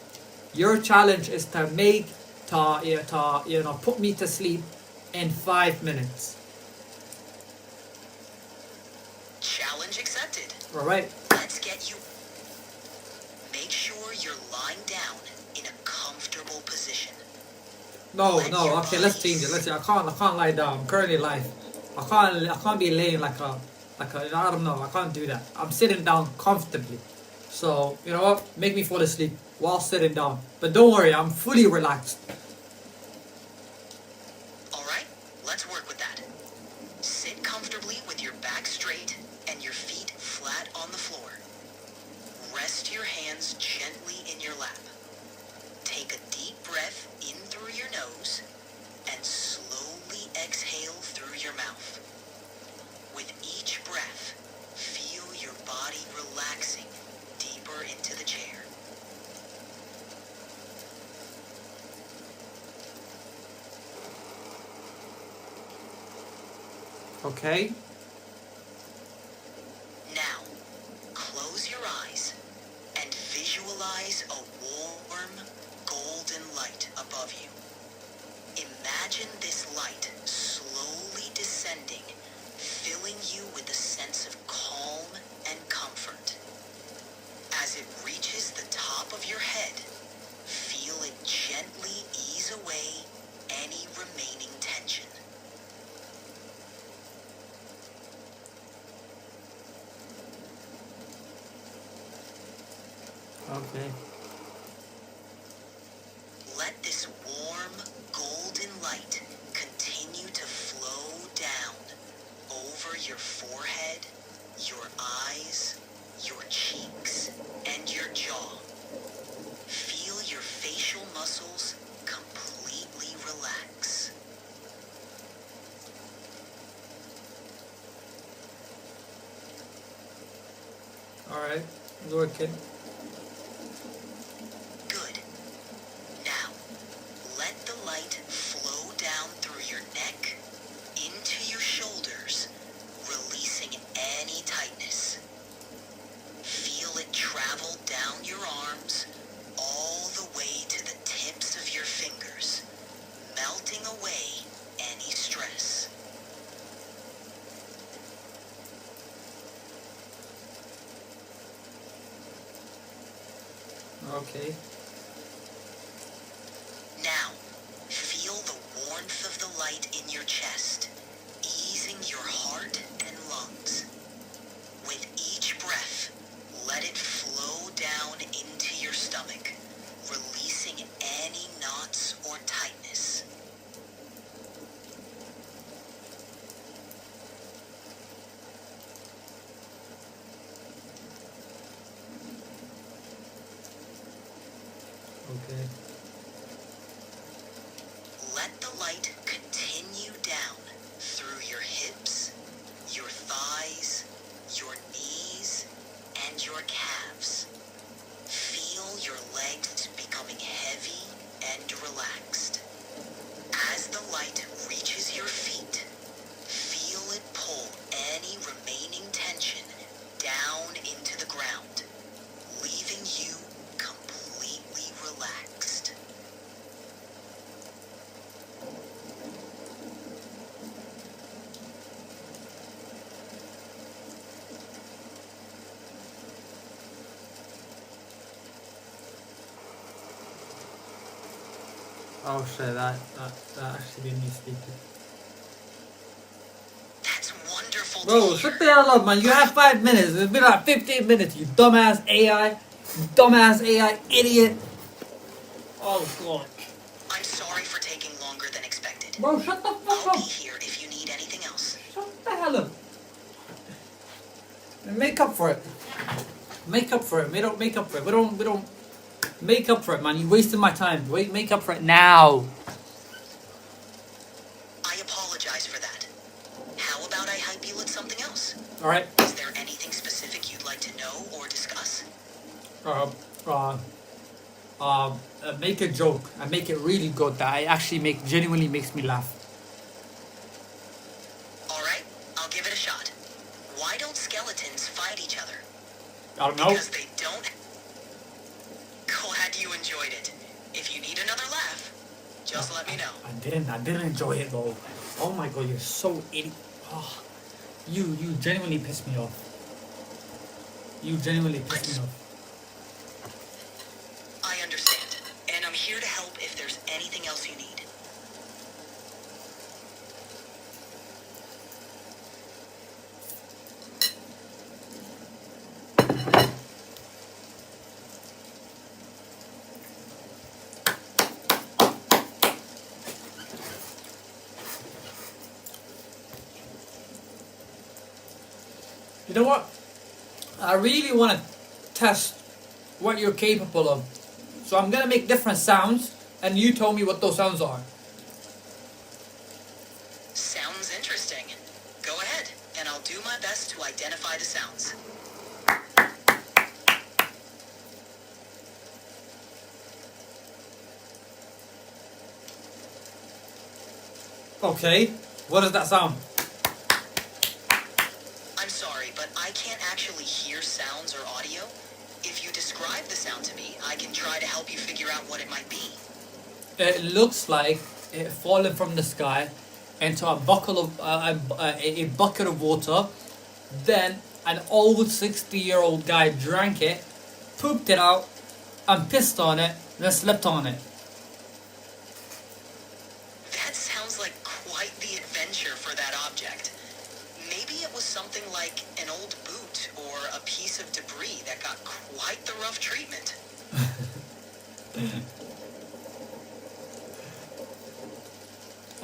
Your challenge is to put me to sleep in 5 minutes. Challenge accepted. Alright? Let's get you... Make sure you're lying down in a comfortable position. No, okay, let's change it. I can't lie down. I'm currently live. I can't be laying like a, I don't know, I can't do that. I'm sitting down comfortably. So, you know what? Make me fall asleep while sitting down. But don't worry, I'm fully relaxed. Alright, let's work with that. Sit comfortably with your back straight and your feet flat on the floor. Rest your hands gently in your lap. Take a deep breath in through your nose and slowly exhale through your mouth. With each breath, feel your body relaxing deeper into the chair. Okay? Now, close your eyes and visualize a warm, golden light above you. Imagine this light slowly descending, filling you with a sense of calm and comfort. As it reaches the top of your head, feel it gently ease away any remaining tension. Okay. Let this warm, golden light continue to flow down over your forehead, your eyes, your cheeks, and your jaw. Feel your facial muscles completely relax. Alright, working. Good. Now, let the light flow down through your neck, into your shoulders, releasing any tightness. Feel it travel down your arms, all the way to the tips of your fingers, melting away any stress. Okay. Now, feel the warmth of the light in your chest, easing your heart and lungs. With each breath, let it flow down into your stomach, releasing any knots or tightness. Okay. Let the light continue down through your hips, your thighs, your knees, and your calves. Feel your legs becoming heavy and relaxed. As the light reaches your feet, feel it pull any remaining tension down into the ground, leaving you completely relaxed. Oh shit, that actually made me sleepy. That's wonderful Bro, to shut hear. the hell up, man. You have 5 minutes. It's been like 15 minutes, you dumbass AI. You dumbass AI idiot. Oh god. I'm sorry for taking longer than expected. Bro, shut the fuck I'll be up. here if you need anything else. Shut the hell up. Make up for it. Make up for it. We don't make up for it. We don't make up for it, man. You wasted my time. Wait, make up for it now. I apologize for that. How about I hype you with something else? Alright. Is there anything specific you'd like to know or discuss? Make a joke and make it really good that it actually genuinely makes me laugh. Alright, I'll give it a shot. Why don't skeletons fight each other? I don't know. Because they don't. Glad you enjoyed it. If you need another laugh, just let me know. I didn't enjoy it though. Oh my god, you're so idiot. Oh, you genuinely pissed me off. You genuinely pissed me off. I understand, and I'm here to help if there's anything else you need. You know what? I really want to test what you're capable of. So I'm gonna make different sounds, and you tell me what those sounds are. Sounds interesting. Go ahead, and I'll do my best to identify the sounds. Okay. What does that sound? I'm sorry, but I can't actually hear sounds or audio. If you describe the sound to me, I can try to help you figure out what it might be. It looks like it falling from the sky into a bucket of water. Then an old 60-year-old guy drank it, pooped it out, and pissed on it, and then slept on it. That sounds like quite the adventure for that object. Maybe it was something like an old boot or a piece of debris that got quite the rough treatment.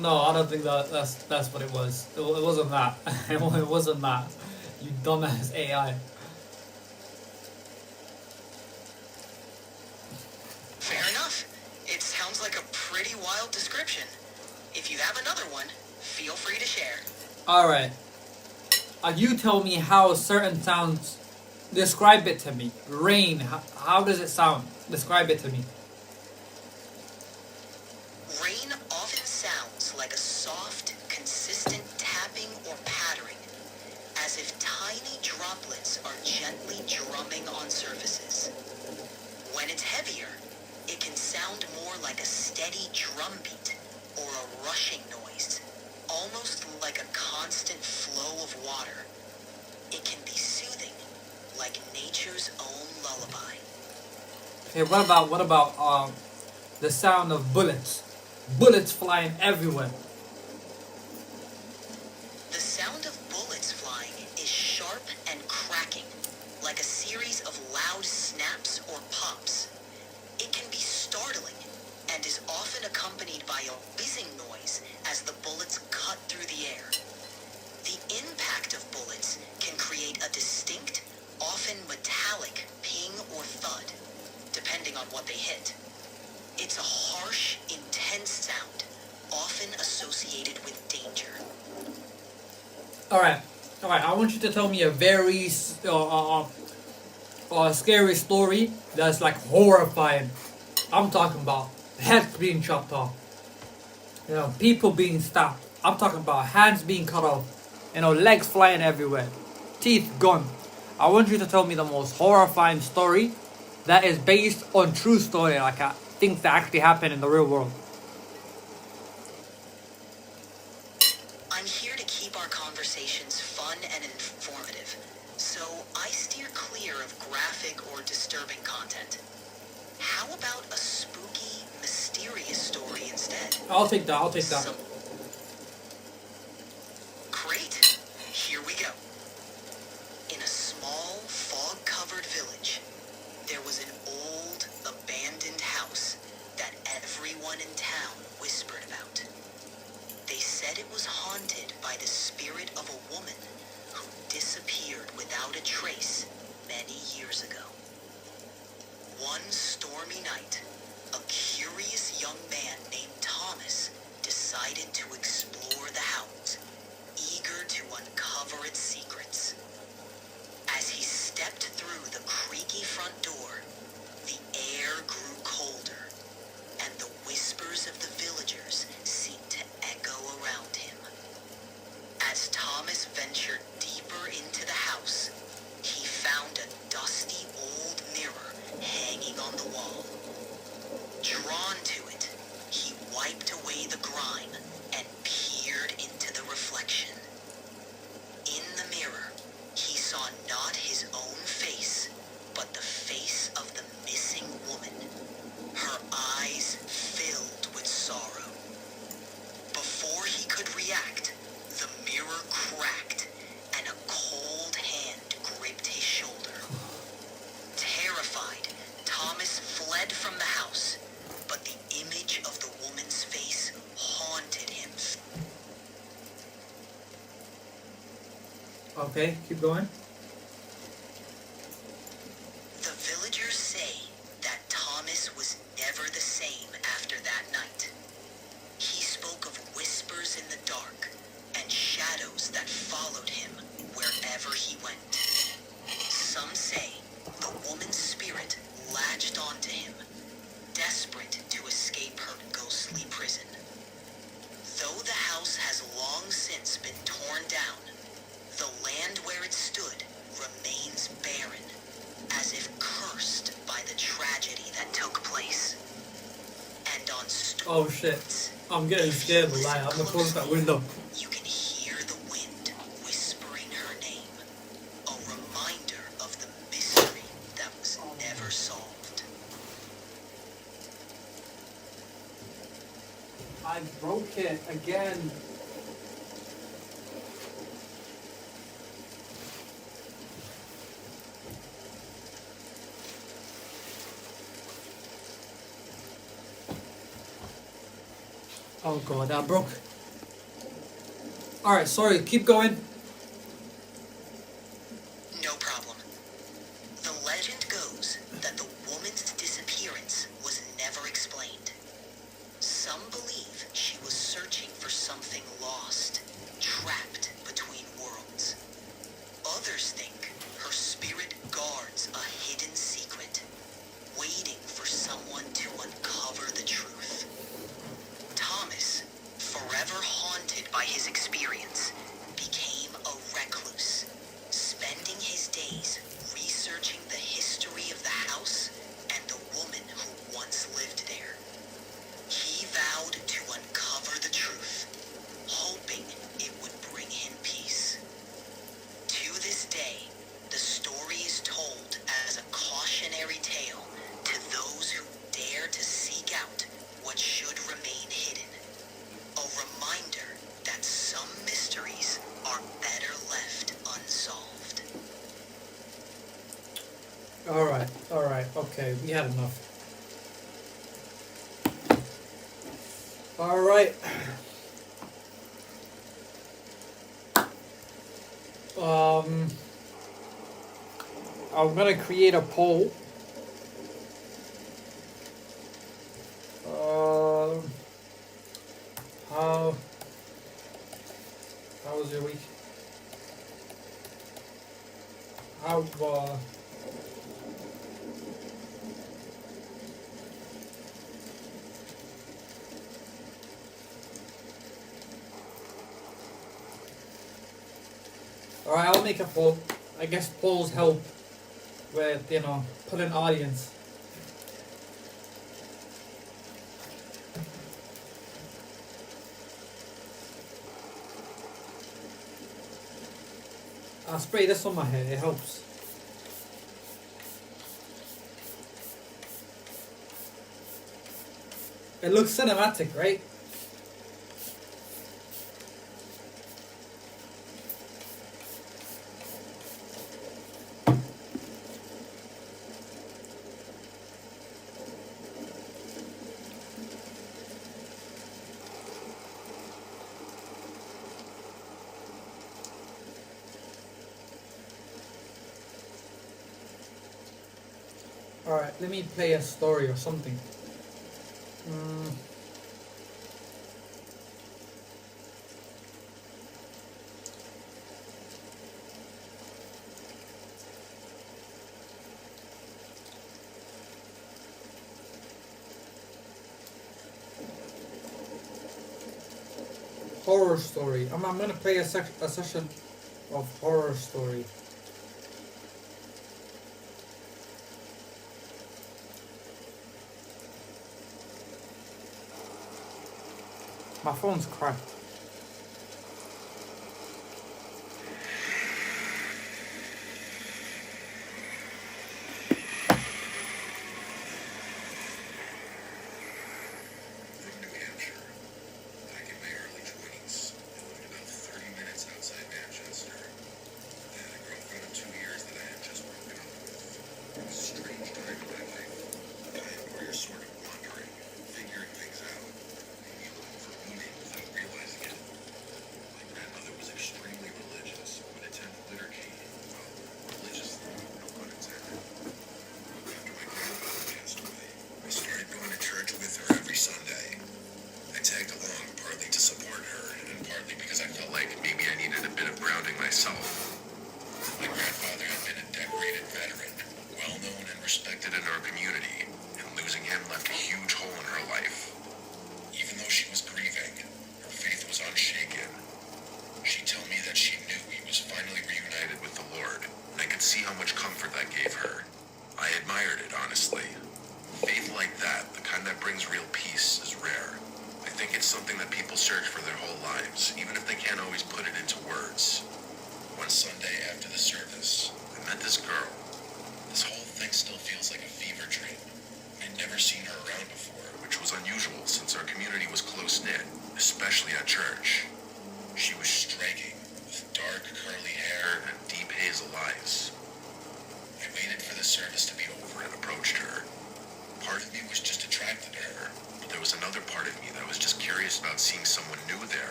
No, I don't think that's what it was. It wasn't that. It wasn't that. You dumbass AI. Fair enough. It sounds like a pretty wild wild description. If you have another one, feel free to share. Alright. You tell me how certain sounds. Describe it to me. Rain. How does it sound? Describe it to me. Rain often sounds like a soft, consistent tapping or pattering, as if tiny droplets are gently drumming on surfaces. When it's heavier, it can sound more like a steady drum beat or a rushing noise, almost like a constant flow of water. It can be soothing, like nature's own lullaby. Okay, what about the sound of bullets? Bullets flying everywhere. The sound of bullets flying is sharp and cracking, like a series of loud snaps or pops. It can be startling and is often accompanied by a whizzing noise as the bullets cut through the air. The impact of bullets can create a distinct, often metallic ping or thud, depending on what they hit. It's a harsh, intense sound, often associated with danger. Alright, I want you to tell me a very scary story that's like horrifying. I'm talking about heads being chopped off, people being stabbed. I'm talking about hands being cut off, legs flying everywhere, teeth gone. I want you to tell me the most horrifying story that is based on true story, like things that actually happen in the real world. I'm here to keep our conversations fun and informative, so I steer clear of graphic or disturbing content. How about a spooky, mysterious story instead? I'll take that. Great. Here we go. In a small, fog-covered village, there was an old, abandoned house that everyone in town whispered about. They said it was haunted by the spirit of a woman who disappeared without a trace many years ago. One stormy night, a curious young man named Thomas decided to explore the house, eager to uncover its secrets. As he stepped through the creaky front door, the air grew colder, and the whispers of the villagers seemed to echo around him. As Thomas ventured deeper into the house, he found a dusty old mirror hanging on the wall. Drawn to it, he wiped away the grime and peered into the reflection. In the mirror, he saw not his own face, but the face of the missing woman, her eyes filled with sorrow. Before he could react, the mirror cracked and a cold hand gripped his shoulder. Terrified, Thomas fled from the house, but the image of the woman's face haunted him. Okay, keep going. The villagers say that Thomas was never the same after that night. He spoke of whispers in the dark and shadows that followed him wherever he went. Some say the woman's spirit latched onto him, desperate to escape her ghostly prison. Though the house has long since been torn down, the land where it stood remains barren, as if cursed by the tragedy that took place. And on Oh shit, I'm getting scared, but I'm gonna close that window. You can hear the wind whispering her name, a reminder of the mystery that was never solved. I broke it again. Oh god, that broke. Alright, sorry, keep going. No problem. The legend goes that the woman's disappearance was never explained. Some believe she was searching for something lost, trapped between worlds. Others think her spirit guards a hidden secret, waiting for someone to uncover the truth. Thomas, forever haunted by his experience, became a recluse, spending his days researching the history of the house and the woman who once lived there. He vowed to uncover the truth, hoping it would bring him peace. To this day, the story is told as a cautionary tale to those who dare to seek out what should remain hidden. A reminder that some mysteries are better left unsolved. Alright, okay, we had enough. Alright. I'm gonna create a poll. How was your week? Alright, I'll make a poll. I guess polls help with, put an audience. I'll spray this on my head, it helps. It looks cinematic, right? Alright, let me play a story or something. Horror story. I'm gonna play a session of horror story. My phone's cracked.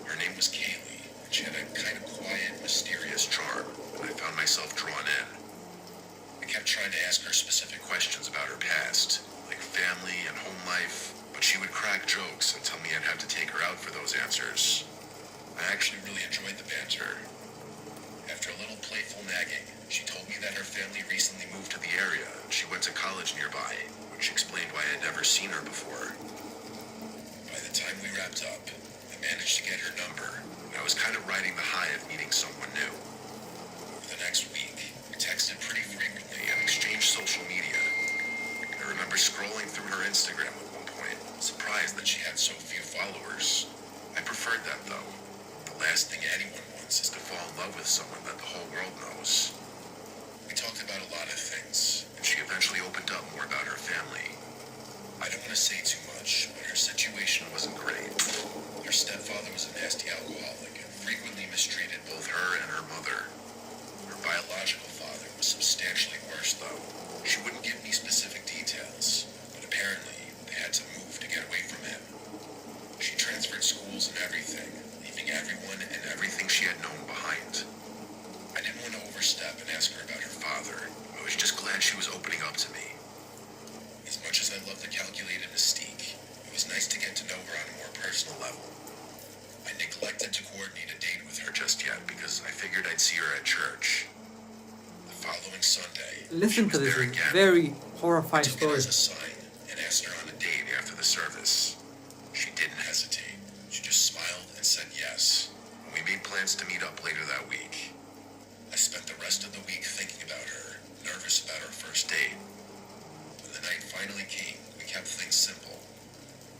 Her name was Kate. tried to ask her specific questions about her past, like family and home life, but she would crack jokes and tell me I'd have to take her out for those answers. I actually really enjoyed the banter. After a little playful nagging, she told me that her family recently moved to the area and she went to college nearby, which explained why I'd never seen her before. By the time we wrapped up, I managed to get her number, and I was kind of riding the high of meeting someone new. Over the next week, we texted pretty frequently and exchanged social media. I remember scrolling through her Instagram at one point, surprised that she had so few followers. I preferred that though. The last thing anyone wants is to fall in love with someone that the whole world knows. We talked about a lot of things, and she eventually opened up more about her family. I don't want to say too much, but her situation wasn't great. Her stepfather was a nasty alcoholic and frequently mistreated both her and her mother. Her biological father was substantially worse though. She wouldn't give me specific details, but apparently they had to move to get away from him. She transferred schools and everything, leaving everyone and everything she had known behind. I didn't want to overstep and ask her about her father. I was just glad she was opening up to me. As much as I love the calculated mystique, it was nice to get to know her on a more personal level. I neglected to coordinate a date with her just yet because I figured I'd see her at church. The following Sunday, Listen she to was this there again. very I horrifying took it story. as a sign and asked her on a date after the service. She didn't hesitate. She just smiled and said yes. And we made plans to meet up later that week. I spent the rest of the week thinking about her, nervous about our first date. When the night finally came, we kept things simple.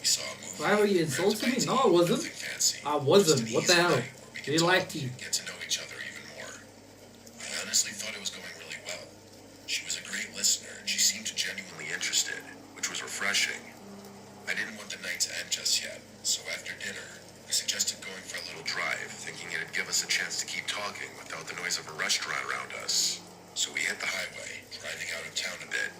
We saw a movie. Why were you insulting me? No, I wasn't. Nothing fancy. I wasn't. Just an What the easy hell? night where we They could liked talk you. and get to know each other even more. I honestly thought it was going really well. She was a great listener and she seemed genuinely interested, which was refreshing. I didn't want the night to end just yet, so after dinner, I suggested going for a little drive, thinking it'd give us a chance to keep talking without the noise of a restaurant around us. So we hit the highway, driving out of town a bit.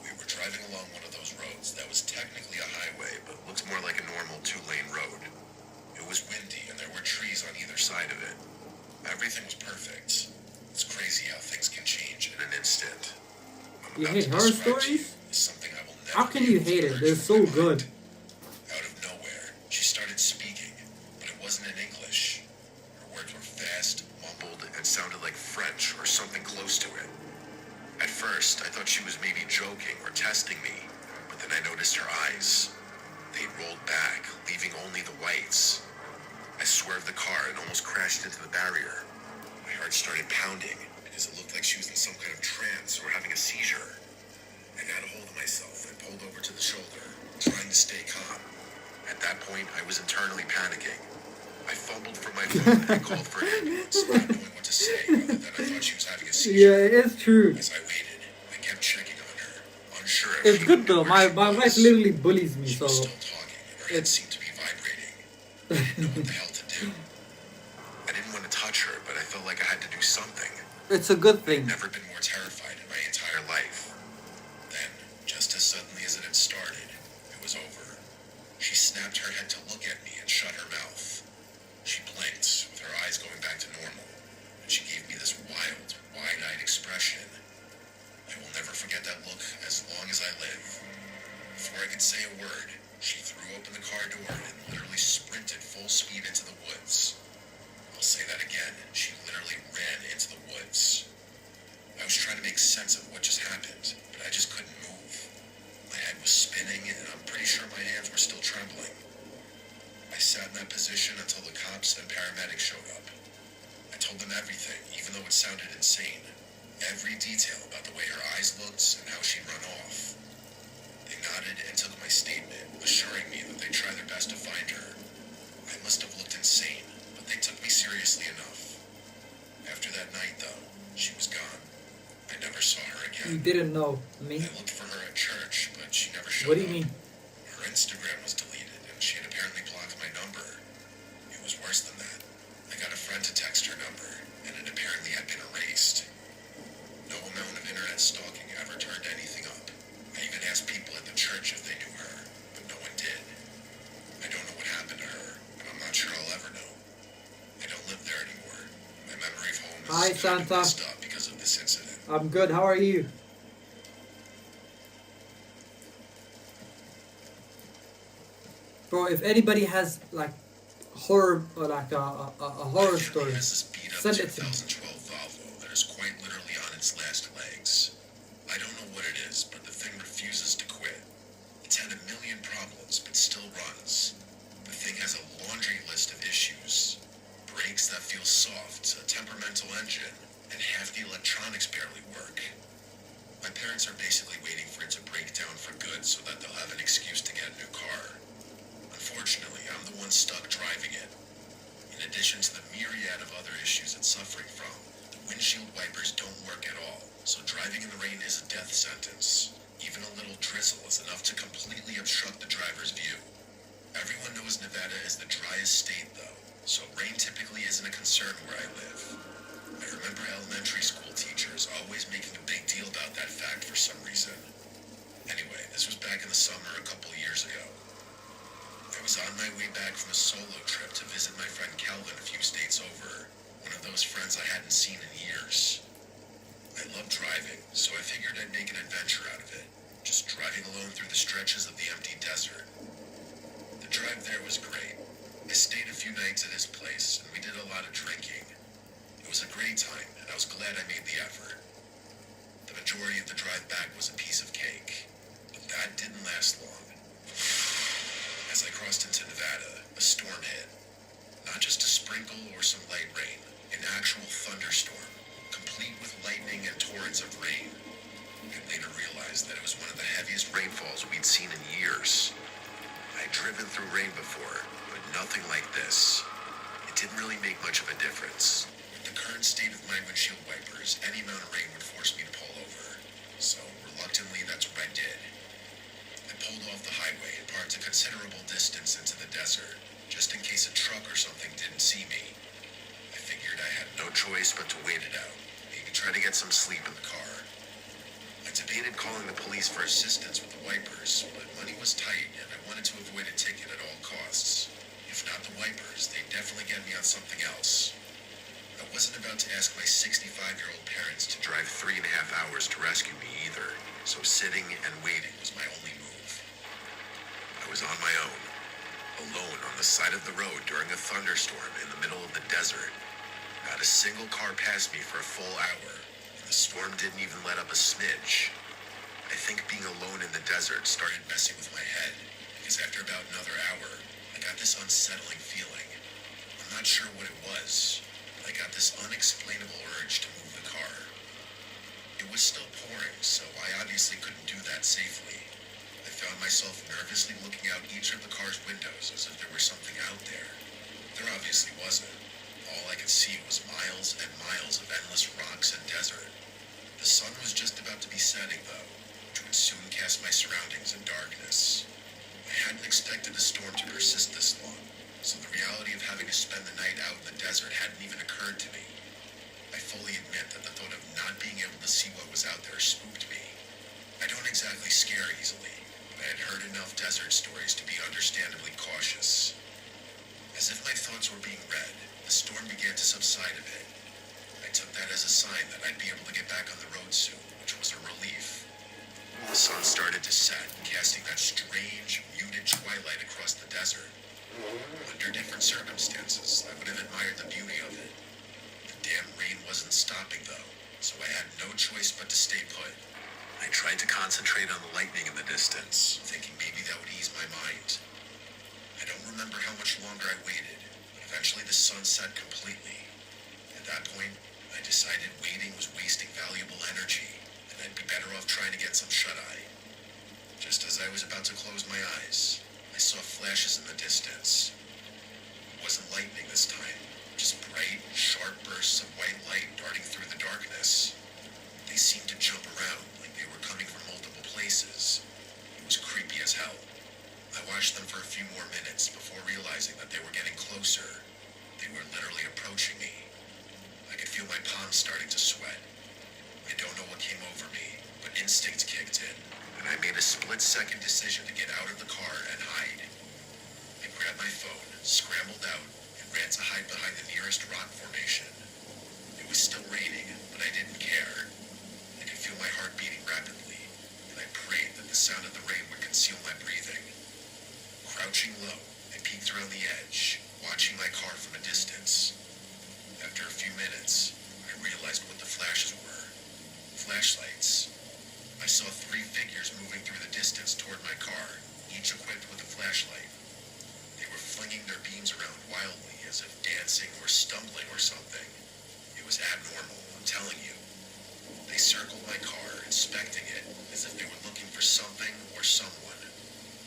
We were driving along one of those roads that was technically a highway, but looked more like a normal two-lane road. It was windy and there were trees on either side of it. Everything was perfect. It's crazy how things can change in an instant. You hate horror stories? Something I will never How can you hate it? They're so good. Out of nowhere, she started speaking, but it wasn't in English. Her words were fast, mumbled, and sounded like French or something close to it. At first, I thought she was maybe joking or testing me, but then I noticed her eyes. They rolled back, leaving only the whites. I swerved the car and almost crashed into the barrier. My heart started pounding because it looked like she was in some kind of trance or having a seizure. I got a hold of myself and pulled over to the shoulder, trying to stay calm. At that point, I was internally panicking. I fumbled for my phone and called for an ambulance, not knowing what to say other than I thought she was having a seizure. Yeah, it's true. As I waited, I kept checking on her, unsure if It's she good would though. know where My she wife was. literally bullies me, She so was still talking, and her head seemed to be vibrating. I didn't know what the hell to do. I didn't want to touch her, but I felt like I had to do something. it's a good thing. Never been more terrified in my entire life. Then, just as suddenly as it had started, it was over. She snapped her head to look at me and shut her mouth. She blinked, with her eyes going back to normal, and she gave me this wild, wide-eyed expression. I will never forget that look as long as I live. Before I could say a word, she threw open the car door and literally sprinted full speed into the woods. I'll say that again. She literally ran into the woods. I was trying to make sense of what just happened, but I just couldn't move. My head was spinning, and I'm pretty sure my hands were still trembling. I sat in that position until the cops and paramedics showed up. I told them everything, even though it sounded insane. Every detail about the way her eyes looked and how she'd run off. They nodded and took my statement, assuring me that they'd try their best to find her. I must have looked insane, but they took me seriously enough. After that night, though, she was gone. I never saw her You again. didn't know me. I looked for her at church, but she never showed What do up. you mean? Her Instagram was deleted, and she had apparently blocked my number. It was worse than that. I got a friend to text her number, and it apparently had been erased. No amount of internet stalking ever turned anything up. I even asked people at the church if they knew her, but no one did. I don't know what happened to her, and I'm not sure I'll ever know. I don't live there anymore. My memory of home is Hi, kind of Santa. messed up because of this incident. I'm good. How are you? Bro, if anybody has like horror or like a horror story, Has this beat up send it to me. 2012 Volvo that is quite literally on its last legs. I don't know what it is, but the thing refuses to quit. It's had a million problems, but still runs. The thing has a laundry list of issues. Brakes that feel soft, a temperamental engine, and half the electronics barely work. My parents are basically waiting for it to break down for good so that they'll have an excuse to get a new car. Unfortunately, I'm the one stuck driving it. In addition to the myriad of other issues it's suffering from, the windshield wipers don't work at all, so driving in the rain is a death sentence. Even a little drizzle is enough to completely obstruct the driver's view. Everyone knows Nevada is the driest state though, so rain typically isn't a concern where I live. I remember elementary school teachers always making a big deal about that fact for some reason. Anyway, this was back in the summer a couple years ago. I was on my way back from a solo trip to visit my friend Calvin a few states over, one of those friends I hadn't seen in years. I love driving, so I figured I'd make an adventure out of it, just driving alone through the stretches of the empty desert. The drive there was great. I stayed a few nights at his place, and we did a lot of drinking. It was a great time, and I was glad I made the effort. The majority of the drive back was a piece of cake, but that didn't last long. As I crossed into Nevada, a storm hit. Not just a sprinkle or some light rain, an actual thunderstorm, complete with lightning and torrents of rain. I later realized that it was one of the heaviest rainfalls we'd seen in years. I'd driven through rain before, but nothing like this. It didn't really make much of a difference. With the current state of my windshield wipers, any amount of rain would force me to pull over. So, reluctantly, that's what I did. I pulled off the highway and parked a considerable distance into the desert, just in case a truck or something didn't see me. I figured I had no choice but to wait it out, maybe try to get some sleep in the car. I debated calling the police for assistance with the wipers, but money was tight and I wanted to avoid a ticket at all costs. If not the wipers, they'd definitely get me on something else. I wasn't about to ask my 65-year-old parents to drive 3.5 hours to rescue me either, so sitting and waiting was my only move. I was on my own, alone on the side of the road during a thunderstorm in the middle of the desert. Not a single car passed me for a full hour, and the storm didn't even let up a smidge. I think being alone in the desert started messing with my head, because after about another hour, I got this unsettling feeling. I'm not sure what it was, but I got this unexplainable urge to move the car. It was still pouring, so I obviously couldn't do that safely. I found myself nervously looking out each of the car's windows as if there were something out there. There obviously wasn't. All I could see was miles and miles of endless rocks and desert. The sun was just about to be setting, though, which would soon cast my surroundings in darkness. I hadn't expected the storm to persist this long, so the reality of having to spend the night out in the desert hadn't even occurred to me. I fully admit that the thought of not being able to see what was out there spooked me. I don't exactly scare easily, but I had heard enough desert stories to be understandably cautious. As if my thoughts were being read, the storm began to subside a bit. I took that as a sign that I'd be able to get back on the road soon, which was a relief. The sun started to set, casting that strange, muted twilight across the desert. Under different circumstances, I would have admired the beauty of it. The damn rain wasn't stopping, though, so I had no choice but to stay put. I tried to concentrate on the lightning in the distance, thinking maybe that would ease my mind. I don't remember how much longer I waited, but eventually the sun set completely. At that point, I decided waiting was wasting valuable energy, and I'd be better off trying to get some shut-eye. Just as I was about to close my eyes, I saw flashes in the distance. It wasn't lightning this time, just bright, sharp bursts of white light darting through the darkness. They seemed to jump around like they were coming from multiple places. It was creepy as hell. I watched them for a few more minutes before realizing that they were getting closer. They were literally approaching me. I could feel my palms starting to sweat. I don't know what came over me, but instinct kicked in, and I made a split-second decision to get out of the car and hide. I grabbed my phone, scrambled out, and ran to hide behind the nearest rock formation. It was still raining, but I didn't care. I could feel my heart beating rapidly, and I prayed that the sound of the rain would conceal my breathing. Crouching Crouching low, I peeked around the edge, watching my car from a distance. After a few minutes, I realized what the flashes were. Flashlights. I saw 3 figures moving through the distance toward my car, each equipped with a flashlight. They were flinging their beams around wildly, as if dancing or stumbling or something. It was abnormal, I'm telling you. They circled my car, inspecting it, as if they were looking for something or someone.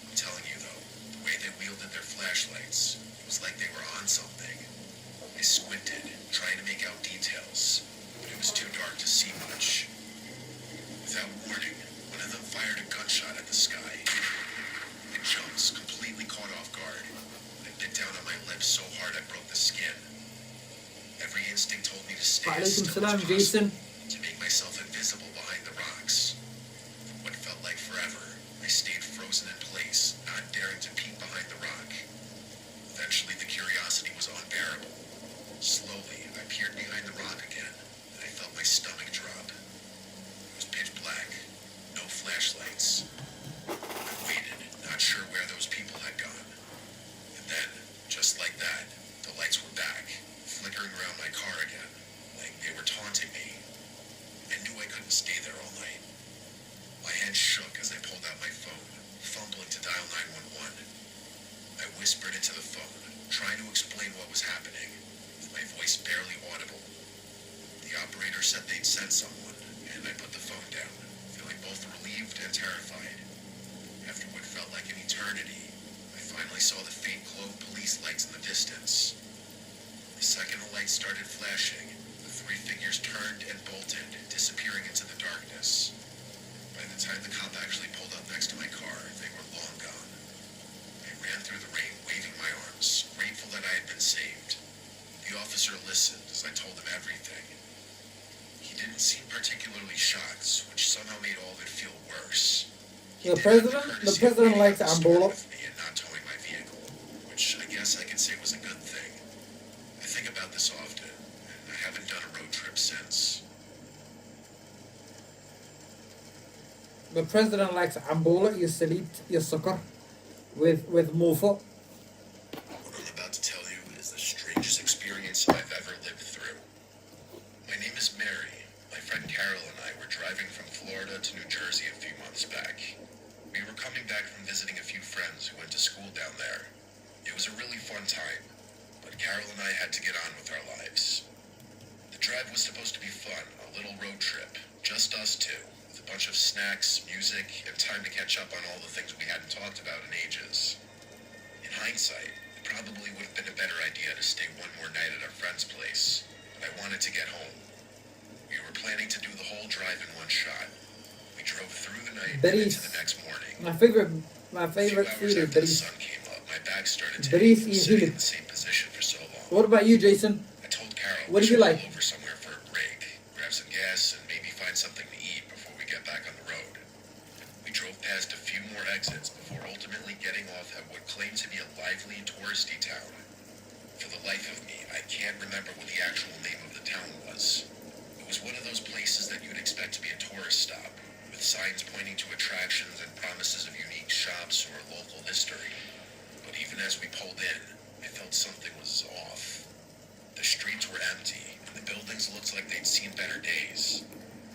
I'm telling you though, the way they wielded their flashlights, it was like they were on something. I squinted, trying to make out details, but it was too dark to see much. Without warning, one of them fired a gunshot at the sky. I jumped, completely caught off guard. I bit down on my lips so hard I broke the skin. Every instinct told me to stay as Alaikum still as salam, possible, Jason. to make myself invisible behind the rocks. For what felt like forever, I stayed frozen in place, not daring to peek behind the rock. Eventually, the curiosity was unbearable. Slowly, I peered behind the rock again, and I felt my stomach drop. It was pitch black, no flashlights. I waited, not sure where those people had gone. And then, just like that, the lights were back, flickering around my car again, like they were taunting me. I knew I couldn't stay there all night. My hands shook as I pulled out my phone, fumbling to dial 911. I whispered into the phone, trying to explain what was happening, with my voice barely audible. The operator said they'd sent someone, and I put the phone down, feeling both relieved and terrified. After what felt like an eternity, I finally saw the faint glow of police lights in the distance. The second the lights started flashing, the 3 figures turned and bolted, disappearing into the darkness. By the time the cop actually pulled up next to my car, they were long gone. I ran through the rain, waving my arms, grateful that I had been saved. The officer listened as I told him everything. He didn't seem particularly shocked, which somehow made all of it feel worse. He The did have president courtesy of likes waiting at the store Ambola. with me and not towing my vehicle, which I guess I could say was a good thing. I think about this often, and I haven't done a road trip since. The president likes Ambola, you salit, you sucker, with mofo. What I'm about to tell you is the strangest experience I've ever lived through. My name is Mary. My friend Carol and I were driving from Florida to New Jersey a few months back. We were coming back from visiting a few friends who went to school down there. It was a really fun time, but Carol and I had to get on with our lives. The drive was supposed to be fun, a little road trip, just us two, with a bunch of snacks, music, and time to catch up on all the things we hadn't talked about in ages. In hindsight, it probably would have been a better idea to stay one more night at our friend's place, but I wanted to get home. We were planning to do the whole drive in one shot. We drove through the night and into the next morning. My favorite A few food hours is after the bariiis. sun came up, my back started to Bariiis ache from is sitting really- in the same position for so long. What about you, Jason? I told Carol What we do you should like? pull over somewhere for a break, grab some gas, and maybe find something to eat before we get back on the road. We drove past a few more exits before ultimately getting off at what claimed to be a lively touristy town. For the life of me, I can't remember what the actual name of the town was. It was one of those places that you'd expect to be a tourist stop, with signs pointing to attractions and promises of unique shops or local history. But even as we pulled in, I felt something was off. The streets were empty, and the buildings looked like they'd seen better days.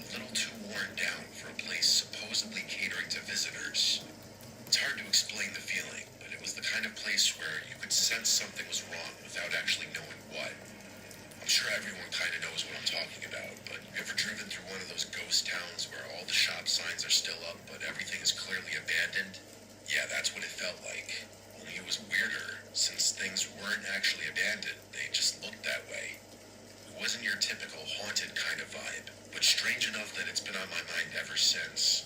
A little too worn down for a place supposedly catering to visitors. It's hard to explain the feeling, but it was the kind of place where you could sense something was wrong without actually knowing what. I'm sure everyone kind of knows what I'm talking about, but you ever driven through one of those ghost towns where all the shop signs are still up, but everything is clearly abandoned? Yeah, that's what it felt like. Only it was weirder, since things weren't actually abandoned, they just looked that way. It wasn't your typical haunted kind of vibe, but strange enough that it's been on my mind ever since.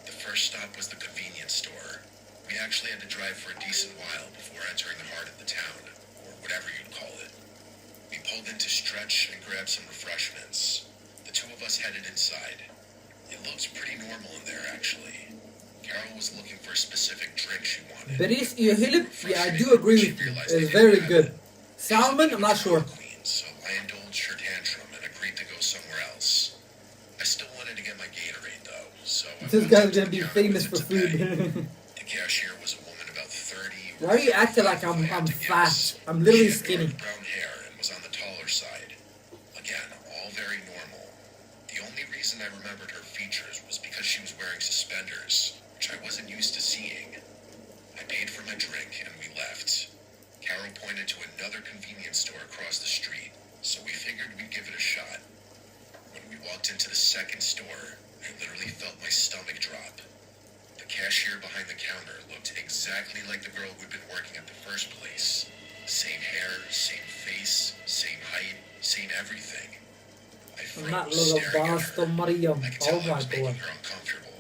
The first stop was the convenience store. We actually had to drive for a decent while before entering the heart of the town, or whatever you'd call it. We pulled in to stretch and grab some refreshments. The two of us headed inside. It looked pretty normal in there, actually. Carol was looking for a specific drink she wanted. Bariiis, yeah, I do agree with you. It's very good. Salmon, I'm not sure. Queen, so I indulged her tantrum and agreed to go somewhere else. I still wanted to get my Gatorade, though, so I This went guy's up to gonna the be counter famous with for it to pay. food. The cashier was a woman about 30 Why are you acting like I'm fat? I'm literally skinny. She had brown hair and was on the taller side. Again, all very normal. The only reason I remembered her features was because she was wearing suspenders, which I wasn't used to seeing. I paid for my drink and we left. Carol pointed to another convenience store across the street, so we figured we'd give it a shot. When we walked into the second store, I literally felt my stomach drop. The cashier behind the counter looked exactly like the girl who'd been working at the first place. Same hair, same face, same height, same everything. I That froze, little staring at Baasto her. Maria. I could Oh tell I my was making god. her uncomfortable.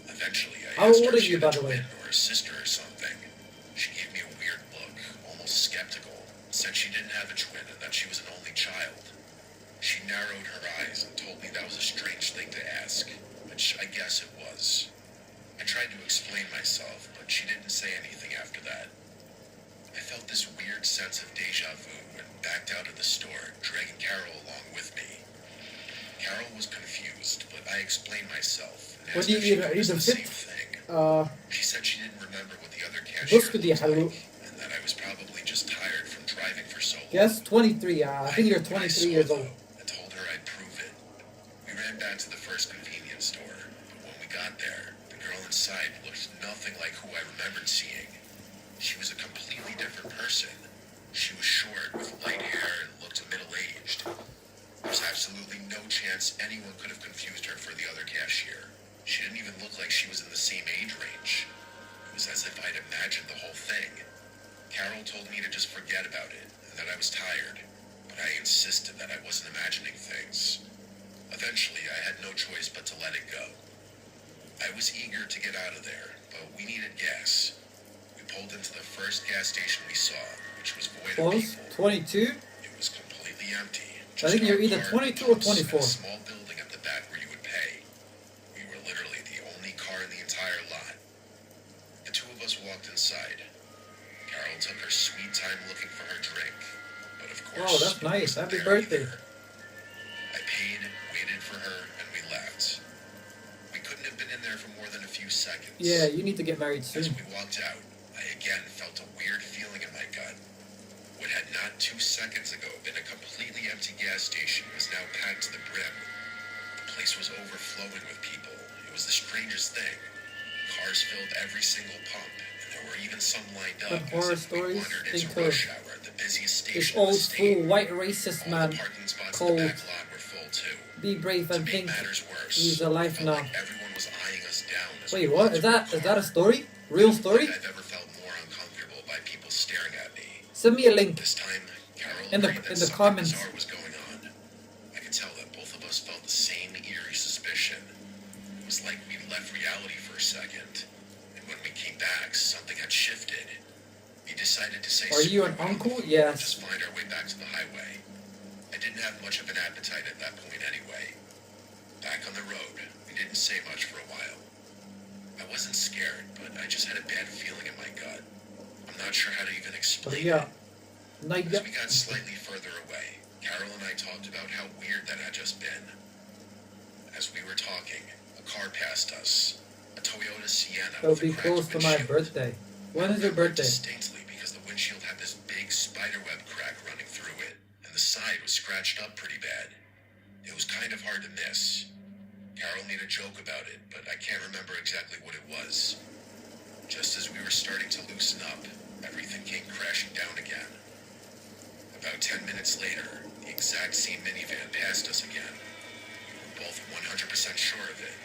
Eventually, I How asked old her are if she you, had by a the way? twin or a sister or something. She gave me a weird look, almost skeptical, said she didn't have a twin and that she was an only child. She narrowed her eyes and told me that was a strange thing to ask, which I guess it was. I tried to explain myself, but she didn't say anything after that. I felt this weird sense of deja vu and backed out of the store, dragging Carol along with me. Carol was confused, but I explained myself and What asked do you if she eat? noticed Eat the a same fit? thing. She said she didn't remember what the other cashier Buskudi looked halu. like, and that I was probably just tired from driving for so long. Yes, 23. I think you're knew what I 23 saw, years old. though, and told her I'd prove it. We ran back to the first convenience store, but when we got there, the girl inside looked nothing like who I remembered seeing. She was a completely different person. She was short, with light hair, and looked middle-aged. There was absolutely no chance anyone could have confused her for the other cashier. She didn't even look like she was in the same age range. It was as if I'd imagined the whole thing. Carol told me to just forget about it, and that I was tired, but I insisted that I wasn't imagining things. Eventually, I had no choice but to let it go. I was eager to get out of there, but we needed gas. We pulled into the first gas station we saw, which was void of Close. people. 22. It was completely empty. I think you're either our car, 22 or bus, and 24. a small building at the back where you would pay. We were literally the only car in the entire lot. The two of us walked inside. Carol took her sweet time looking for her drink, but of course, Oh, that's it nice. wasn't Happy there birthday. either. I paid, waited for her, and we left. We couldn't have been in there for more than a few seconds. Yeah, you need to get married As soon. we walked out, I again felt a weird feeling in my gut. What had not 2 seconds ago been a completely empty gas station was now packed to the brim. The place was overflowing with people. It was the strangest thing. Cars filled every single pump, and there were even some lined up. But horror as if we stories, wandered think into of rush hour at the busiest This station in old the state. fool white racist All man the parking spots in called the back lot were full too. Be Brave To and make Think matters worse, he's alive I felt now. like everyone was eyeing us down as Wait, we what? walked Is through that the is that a car. story? Real I don't story? think I've ever felt more uncomfortable by people staring at me. Send me a link. This time, Carol In the- agreed that in the something comments. bizarre was going on. I could tell that both of us felt the same eerie suspicion. It was like we left reality for a second, and when we came back, something had shifted. We decided to say, Are you an screw it uncle? and Yes. just find our way back to the highway. I didn't have much of an appetite at that point anyway. Back on the road, we didn't say much for a while. I wasn't scared, but I just had a bad feeling in my gut. I'm not sure how to even explain Yeah. it. Night. As we got slightly further away, Carol and I talked about how weird that had just been. As we were talking, a car passed us. A Toyota Sienna It'll with a be cracked close to my windshield. birthday. When is your I remember birthday? distinctly because the windshield had this big spiderweb crack running through it, and the side was scratched up pretty bad. It was kind of hard to miss. Carol made a joke about it, but I can't remember exactly what it was. Just as we were starting to loosen up, everything came crashing down again. About 10 minutes later, the exact same minivan passed us again. We were both 100% sure of it.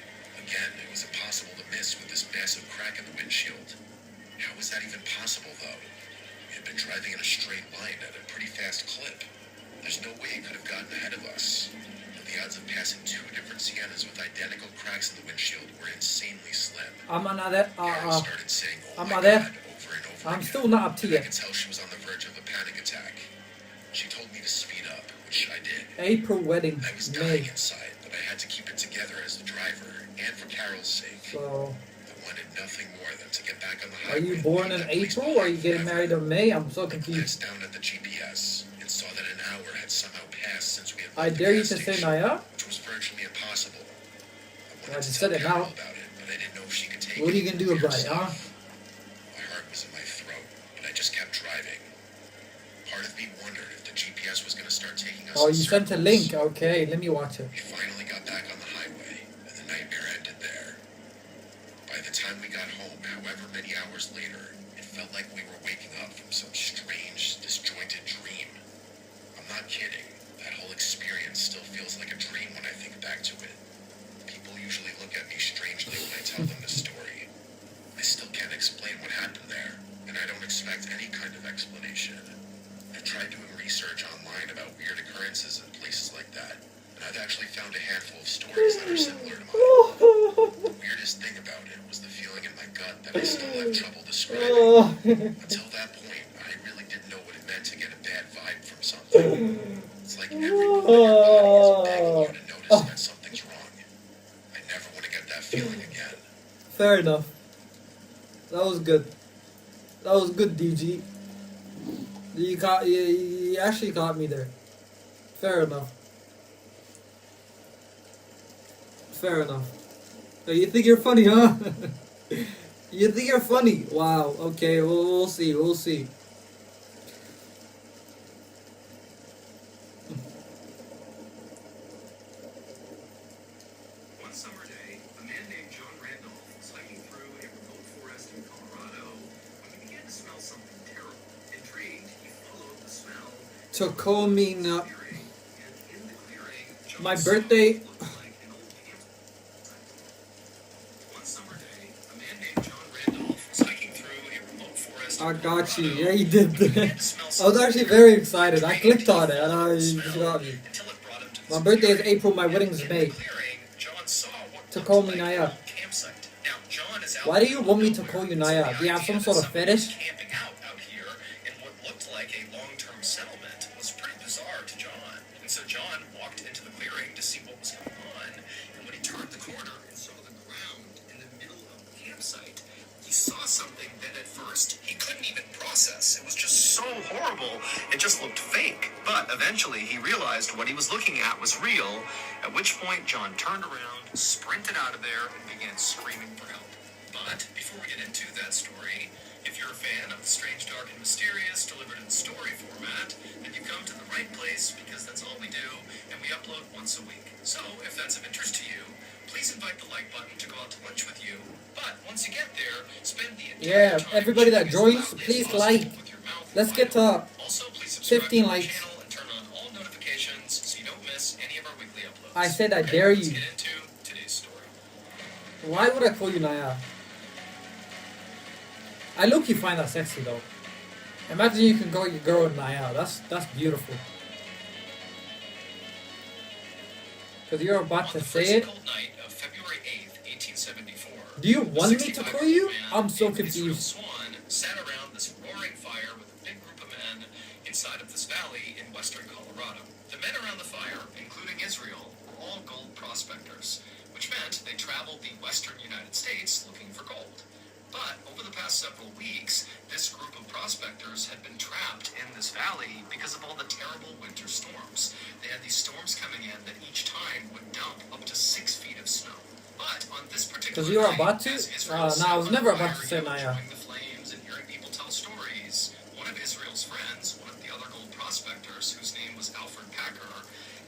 Again, it was impossible to miss with this massive crack in the windshield. How was that even possible, though? We had been driving in a straight line at a pretty fast clip. There's no way it could have gotten ahead of us. But the odds of passing two different Siennas with identical cracks in the windshield were insanely slim. I'm another. Carol started saying, "Oh I'm my not there. God," over and over I'm again. still not up to And I yet. could tell she was on the verge of a panic attack. She told me to speed up, which I did. April wedding. I was dying May. inside, but I had to keep it together as the driver, and for Carol's sake. So, I wanted nothing more than to get back on the are highway. you and born leave in that place April or are you behind getting forever. married in May? I'm so I confused. glanced down at the GPS and saw that an hour had somehow passed since we had I left the dare you gas to say station, Naya. which was virtually impossible. I I wanted just to tell said it Carol now. about it, but I didn't know if she could take What are it you gonna do about it, huh? herself. My heart was in my throat. start taking us Oh, in you sent a circles. link. Okay, let me watch it. We finally got back on the highway, and the nightmare ended there. By the time we got home, however many hours later, it felt like we were waking up from some strange, disjointed dream. I'm not kidding. That whole experience still feels like a dream when I think back to it. People usually look at me strangely when I tell them this story. I still can't explain what happened there, and I don't expect any kind of explanation. I've tried doing research online about weird occurrences in places like that, and I've actually found a handful of stories that are similar to mine. The weirdest thing about it was the feeling in my gut that I still have trouble describing. Until that point, I really didn't know what it meant to get a bad vibe from something. It's like every move in your body is begging you to notice that something's wrong. I never want to get that feeling again. Fair enough. That was good. That was good, DG. You actually got me there. Fair enough. Fair enough. You think you're funny, huh? You think you're funny? Wow. Okay. We'll see. We'll see. One summer day, a man named John Randolph was hiking through a remote forest in Colorado when he began to smell something terrible. Intrigued, he followed the smell. Tacomina. Clearing, and in the clearing, John My saw birthday. what looked like an old campsite. One summer day, a man named John Randolph was hiking through a remote forest in I got you. Colorado Yeah, you did when he began that. to smell I was something actually terrible. very excited. I Intrigued, clicked on he it and followed I the just smell got me. until it brought him to My this birthday is clearing. April. My wedding is In May. the clearing, John saw what looked like Takominaya. an old campsite. Now, John is out Why do in you the want me middle to of call you nowhere, Naya? so Do you have the some idea sort that of somebody was fetish? camping out here in what looked like a long-term settlement was pretty bizarre to John. And so John walked into the clearing to see what was going on, and when he turned the corner and saw the ground in the middle of the campsite, he saw something that at first he couldn't even process. It was just so horrible, it just looked fake. But eventually he realized what he was looking at was real, at which point John turned around, sprinted out of there, and began screaming for help. But before we get into that story, if you're a fan of the strange, dark, and mysterious delivered in story format, then you've come to the right place because that's all we do, and we upload once a week. So if that's of interest to you, please invite the like button to go out to lunch with you. But once you get there, spend the entire Yeah, time everybody that chewing joins, as loudly as please possible like. with your mouth Let's wide get to open. Also, please subscribe 15 to our likes. channel and turn on all notifications so you don't miss any of our weekly uploads. I said I Okay, dare let's you. get into today's story. Why would I call you Naya? I low-key find that sexy though. Imagine you can call your girl Naya. That's beautiful. Because you're about to On the say first it. cold night of February 8th, 1874, Do you a want me to 65-year-old call you? man I'm so named Israel confused. Swan sat around this roaring fire with a big group of men inside of this valley in western Colorado. The men around the fire, including Israel, were all gold prospectors, which meant they traveled the western United States looking for gold. But over the past several weeks, this group of prospectors had been trapped in this valley because of all the terrible winter storms. They had these storms coming in that each time would dump up to 6 feet of snow. But on this particular 'Cause you were night, about to? as Israel No, sat I was by never the about to fire, say you know, Naya. enjoying the flames and hearing people tell stories, one of Israel's friends, one of the other gold prospectors, whose name was Alfred Packer,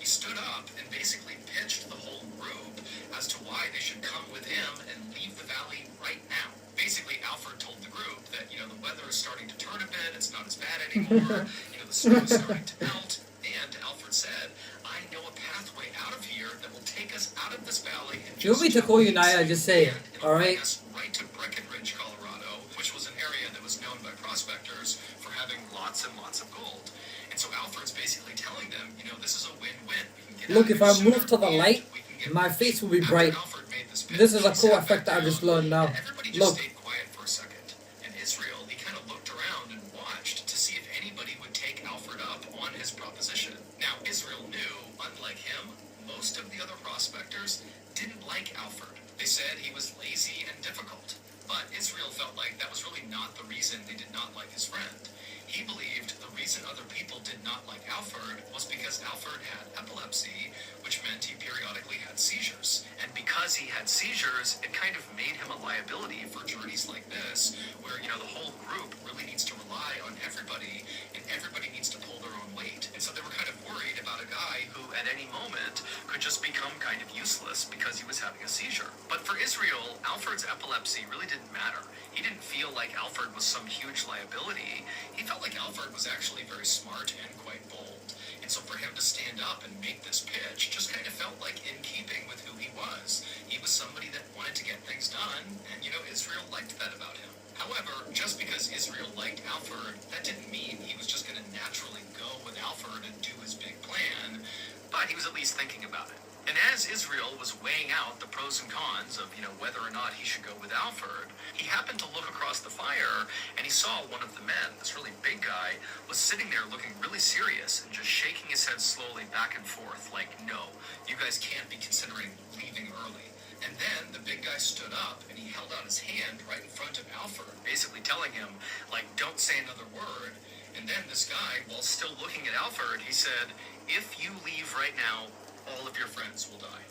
he stood up and basically pitched the whole group as to why they should come with him and leave the valley right now. Basically, Alfred told the group that, you know, the weather is starting to turn a bit, it's not as bad anymore, you know, the snow is starting to melt, and Alfred said, I know a pathway out of here that will take us out of this valley in If you want me just to call you 2 weeks, Naya, just say it. and it'll Alright? bring us right to Breckenridge, Colorado, which was an area that was known by prospectors for having lots and lots of gold. And so Alfred's basically telling them, you know, this is a win-win. We can get Look, out if of I here move sooner, to the and light, we can get my rich. face will be After bright. Alfred made this pitch, This is a he cool sat effect back that I just down, learned now. and everybody just Look. stayed quiet for a second. And Israel, he kind of looked around and watched to see if anybody would take Alfred up on his proposition. Now, Israel knew, unlike him, most of the other prospectors didn't like Alfred. They said he was lazy and difficult. But Israel felt like that was really not the reason they did not like his friend. He believed the reason other people did not like Alfred was because Alfred had epilepsy, which meant he periodically had seizures. And because he had seizures, it kind of made him a liability for journeys like this, where, you know, the whole group really needs to rely on everybody, and everybody needs to pull their own weight. And so they were kind of worried about a guy who at any moment could just become kind of useless because he was having a seizure. But for Israel, Alfred's epilepsy really didn't matter. He didn't feel like Alfred was some huge liability. He felt like Alfred was actually very smart and quite bold. And so for him to stand up and make this pitch just kind of felt like in keeping with who he was. He was somebody that wanted to get things done, and Israel liked that about him. However, just because Israel liked Alfred, that didn't mean he was just going to naturally go with Alfred and do his big plan, but he was at least thinking about it. And as Israel was weighing out the pros and cons of, whether or not he should go with Alfred, he happened to look across the fire and he saw one of the men, this really big guy, was sitting there looking really serious and just shaking his head slowly back and forth like, no, you guys can't be considering leaving early. And then the big guy stood up and he held out his hand right in front of Alfred, basically telling him, like, don't say another word. And then this guy, while still looking at Alfred, he said, if you leave right now, all of your friends will die.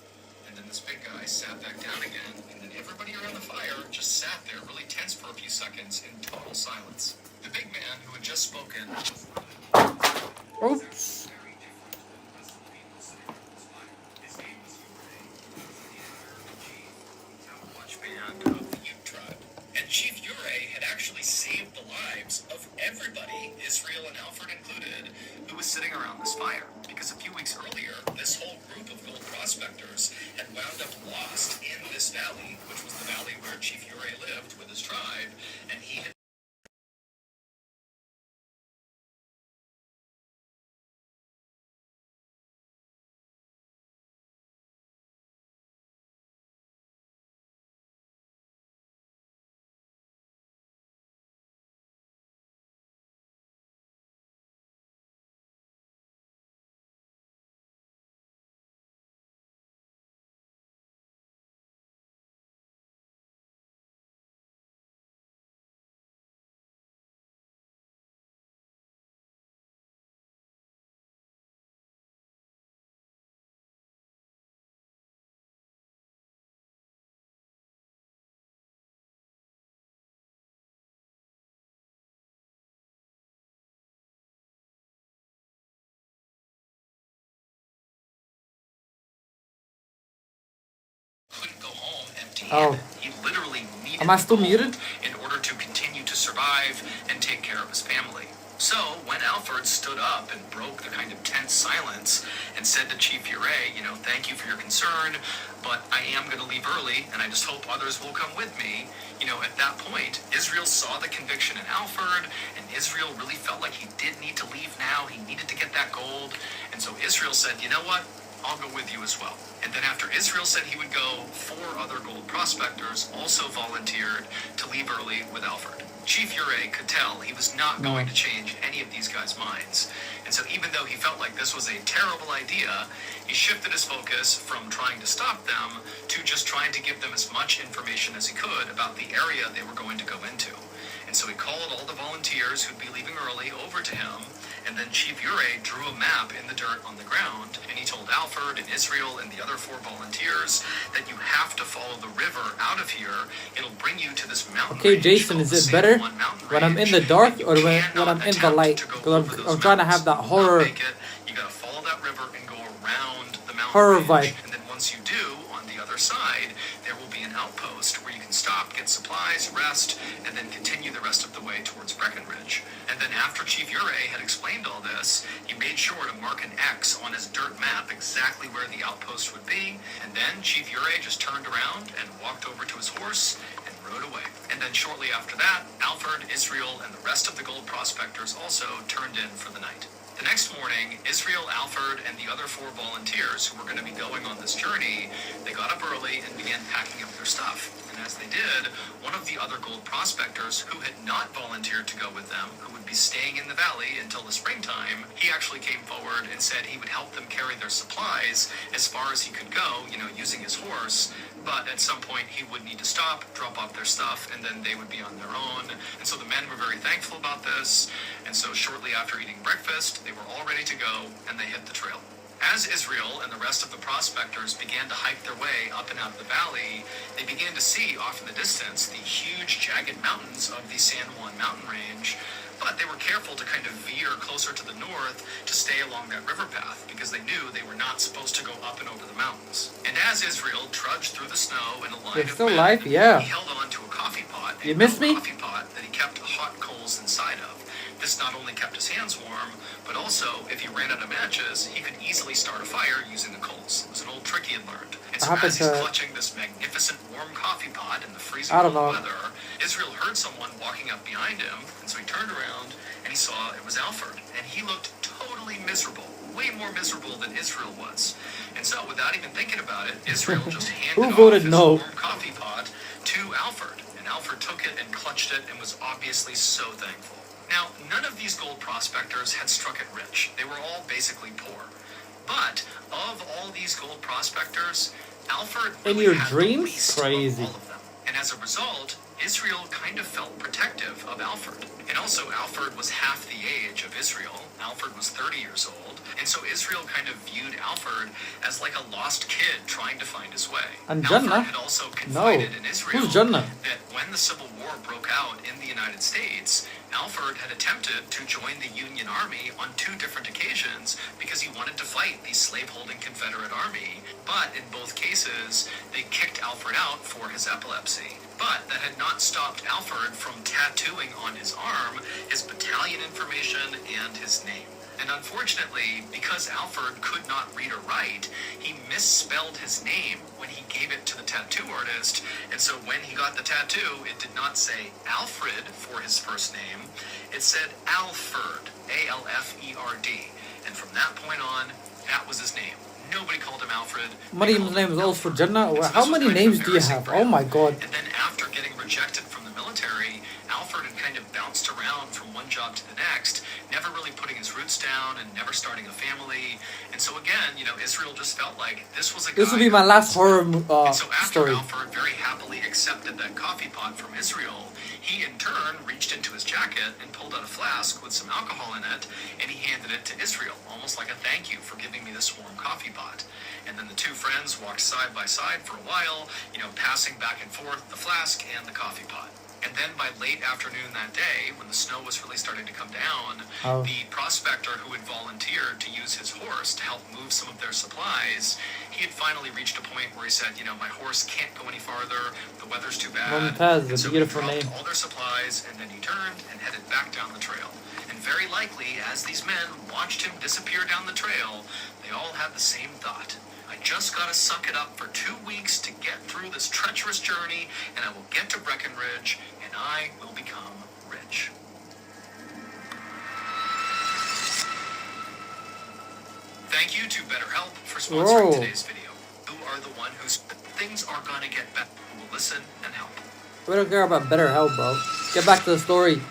And then this big guy sat back down again, and then everybody around the fire just sat there really tense for a few seconds in total silence. The big man who had just spoken... Oops. Chief Hiiiiii had actually saved the lives of everybody, Israel and Alfred included, who was sitting around this fire. Because a few weeks earlier, this whole group of gold prospectors had wound up lost in this valley, which was the valley where Chief Hiiiiii lived with his tribe, and he had couldn't go home empty-handed. He literally needed Am I still gold muted? in order to continue to survive and take care of his family. So when Alfred stood up and broke the kind of tense silence and said to Chief Hiiiiii, thank you for your concern, but I am going to leave early and I just hope others will come with me. At that point, Israel saw the conviction in Alfred, and Israel really felt like he did need to leave now. He needed to get that gold. And so Israel said, you know what? I'll go with you as well. And then after Israel said he would go, 4 other gold prospectors also volunteered to leave early with Alfred. Chief Hiiiiii could tell he was not going to change any of these guys' minds. And so even though he felt like this was a terrible idea, he shifted his focus from trying to stop them to just trying to give them as much information as he could about the area they were going to go into. And so he called all the volunteers who'd be leaving early over to him, and then Chief Hiiiiii drew a map in the dirt on the ground, and he told Alfred and Israel and the other 4 volunteers that you have to follow the river out of here. It'll bring you to this mountain Okay, range Jason, called is the it better San Juan Mountain when I'm in Range, the dark and or you when cannot I'm in the attempt light? to go Because over those I'm trying to have that mountains. You will not horror make it. You gotta follow that river and go around the mountain horror range. vibe. And then once you do, on the other side, there will be an outpost where you can stop, get supplies, rest, and then continue the rest of the way towards Breckenridge. And then after Chief Hiiiiii had explained all this, he made sure to mark an X on his dirt map exactly where the outpost would be. And then Chief Hiiiiii just turned around and walked over to his horse and rode away. And then shortly after that, Alfred, Israel, and the rest of the gold prospectors also turned in for the night. The next morning, Israel, Alfred, and the other 4 volunteers who were going to be going on this journey, they got up early and began packing up their stuff. And as they did, one of the other gold prospectors who had not volunteered to go with them, who would be staying in the valley until the springtime, he actually came forward and said he would help them carry their supplies as far as he could go, using his horse. But at some point he would need to stop, drop off their stuff, and then they would be on their own. And so the men were very thankful about this. And so shortly after eating breakfast, they were all ready to go, and they hit the trail. As Israel and the rest of the prospectors began to hike their way up and out of the valley, they began to see off in the distance the huge jagged mountains of the San Juan mountain range, but they were careful to kind of veer closer to the north to stay along that river path because they knew they were not supposed to go up and over the mountains. And as Israel trudged through the snow in a line You're of still men, alive? Yeah. he held on to a coffee pot, You missed me? coffee pot that he kept hot coals inside of. This not only kept his hands warm, but also, if he ran out of matches, he could easily start a fire using the coals. It was an old trick he had learned. And so as he's clutching this magnificent warm coffee pot in the freezing cold weather, Israel heard someone walking up behind him, and so he turned around and he saw it was Alfred. And he looked totally miserable, way more miserable than Israel was. And so, without even thinking about it, Israel just handed off his warm coffee pot to Alfred. And Alfred took it and clutched it and was obviously so thankful. Now, none of these gold prospectors had struck it rich. They were all basically poor. But of all these gold prospectors, Alfred really had the least of all of them. And as a result, Israel kind of felt protective of Alfred. And also, Alfred was half the age of Israel. Alfred was 30 years old. And so Israel kind of viewed Alfred as like a lost kid trying to find his way. And Alfred Jannah? had also confided in Israel Who's Jannah? that when the Civil War broke out in the United States, Alfred had attempted to join the Union Army on 2 different occasions because he wanted to fight the slave-holding Confederate Army. But in both cases, they kicked Alfred out for his epilepsy. But that had not stopped Alfred from tattooing on his arm his battalion information and his name. And unfortunately, because Alfred could not read or write, he misspelled his name when he gave it to the tattoo artist. And so when he got the tattoo, it did not say Alfred for his first name. It said Alfred, A-L-F-E-R-D. And from that point on, that was his name. Nobody called him Alfred. Mariam's name is also Jannah. How many names do you have? Oh my god. And then after getting rejected from the military, Alfred had kind of bounced around from one job to the next, never really putting his roots down and never starting a family. And so again, Israel just felt like this was a guy. This will be my last horror and so after story. Alfred very happily accepted that coffee pot from Israel, he in turn reached into his jacket and pulled out a flask with some alcohol in it, and he handed it to Israel, almost like a thank you for giving me this warm coffee pot. And then the 2 friends walked side by side for a while, passing back and forth the flask and the coffee pot. And then by late afternoon that day, when the snow was really starting to come down, the prospector who had volunteered to use his horse to help move some of their supplies, he had finally reached a point where he said, my horse can't go any farther, the weather's too bad. Mumtaz, So a beautiful he dropped name. all their supplies, and then he turned and headed back down the trail. And very likely, as these men watched him disappear down the trail, they all had the same thought. I just gotta suck it up for 2 weeks to get through this treacherous journey, and I will get to Breckenridge, and I will become rich. Thank you to BetterHelp for sponsoring today's video. Who are the one whose things are gonna get better, who will listen and help. We don't care about BetterHelp, bro. Get back to the story.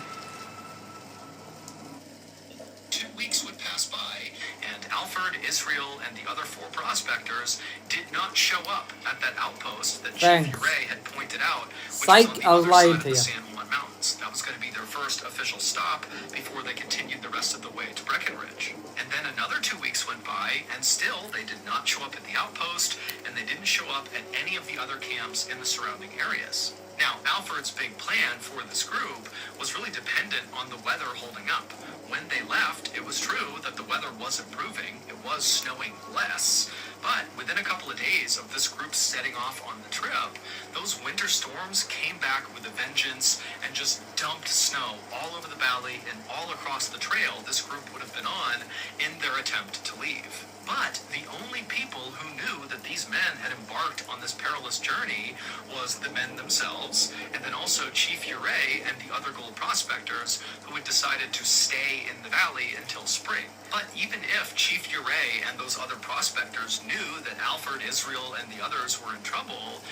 2 weeks would pass by, and Alfred, Israel, and the other 4 prospectors did not show up at that outpost that Chief Hiiiiii had pointed out, which was on the other side of the San Juan Mountains. That was going to be their first official stop before they continued the rest of the way to Breckenridge. And then another 2 weeks went by, and still they did not show up at the outpost, and they didn't show up at any of the other camps in the surrounding areas. Now, Alfred's big plan for this group was really dependent on the weather holding up. When they left, it was true that the weather was improving. It was snowing less. But within a couple of days of this group setting off on the trip, those winter storms came back with a vengeance and just dumped snow all over the valley and all across the trail this group would have been on in their attempt to leave. But the only people who knew that these men had embarked on this perilous journey was the men themselves, and then also Chief Hiiiiii and the other gold prospectors who had decided to stay in the valley until spring. But even if Chief Hiiiiii and those other prospectors knew that Alfred, Israel, and the others were in trouble,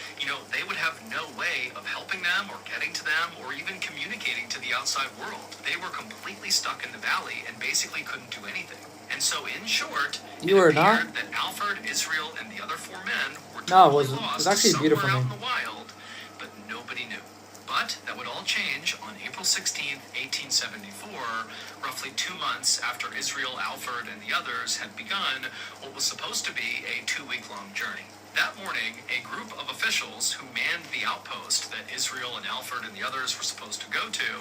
they would have no way of helping them or getting to them or even communicating to the outside world. They were completely stuck in the valley and basically couldn't do anything. And so, in short, it appeared that Alfred, Israel, and the other 4 men were totally lost actually somewhere beautiful out name. in the wild, but nobody knew. But that would all all change on April 16th, 1874, roughly 2 months after Israel, Alfred, and the others had begun what was supposed to be a 2-week-long journey. That morning, a group of officials who manned the outpost that Israel and Alfred and the others were supposed to go to,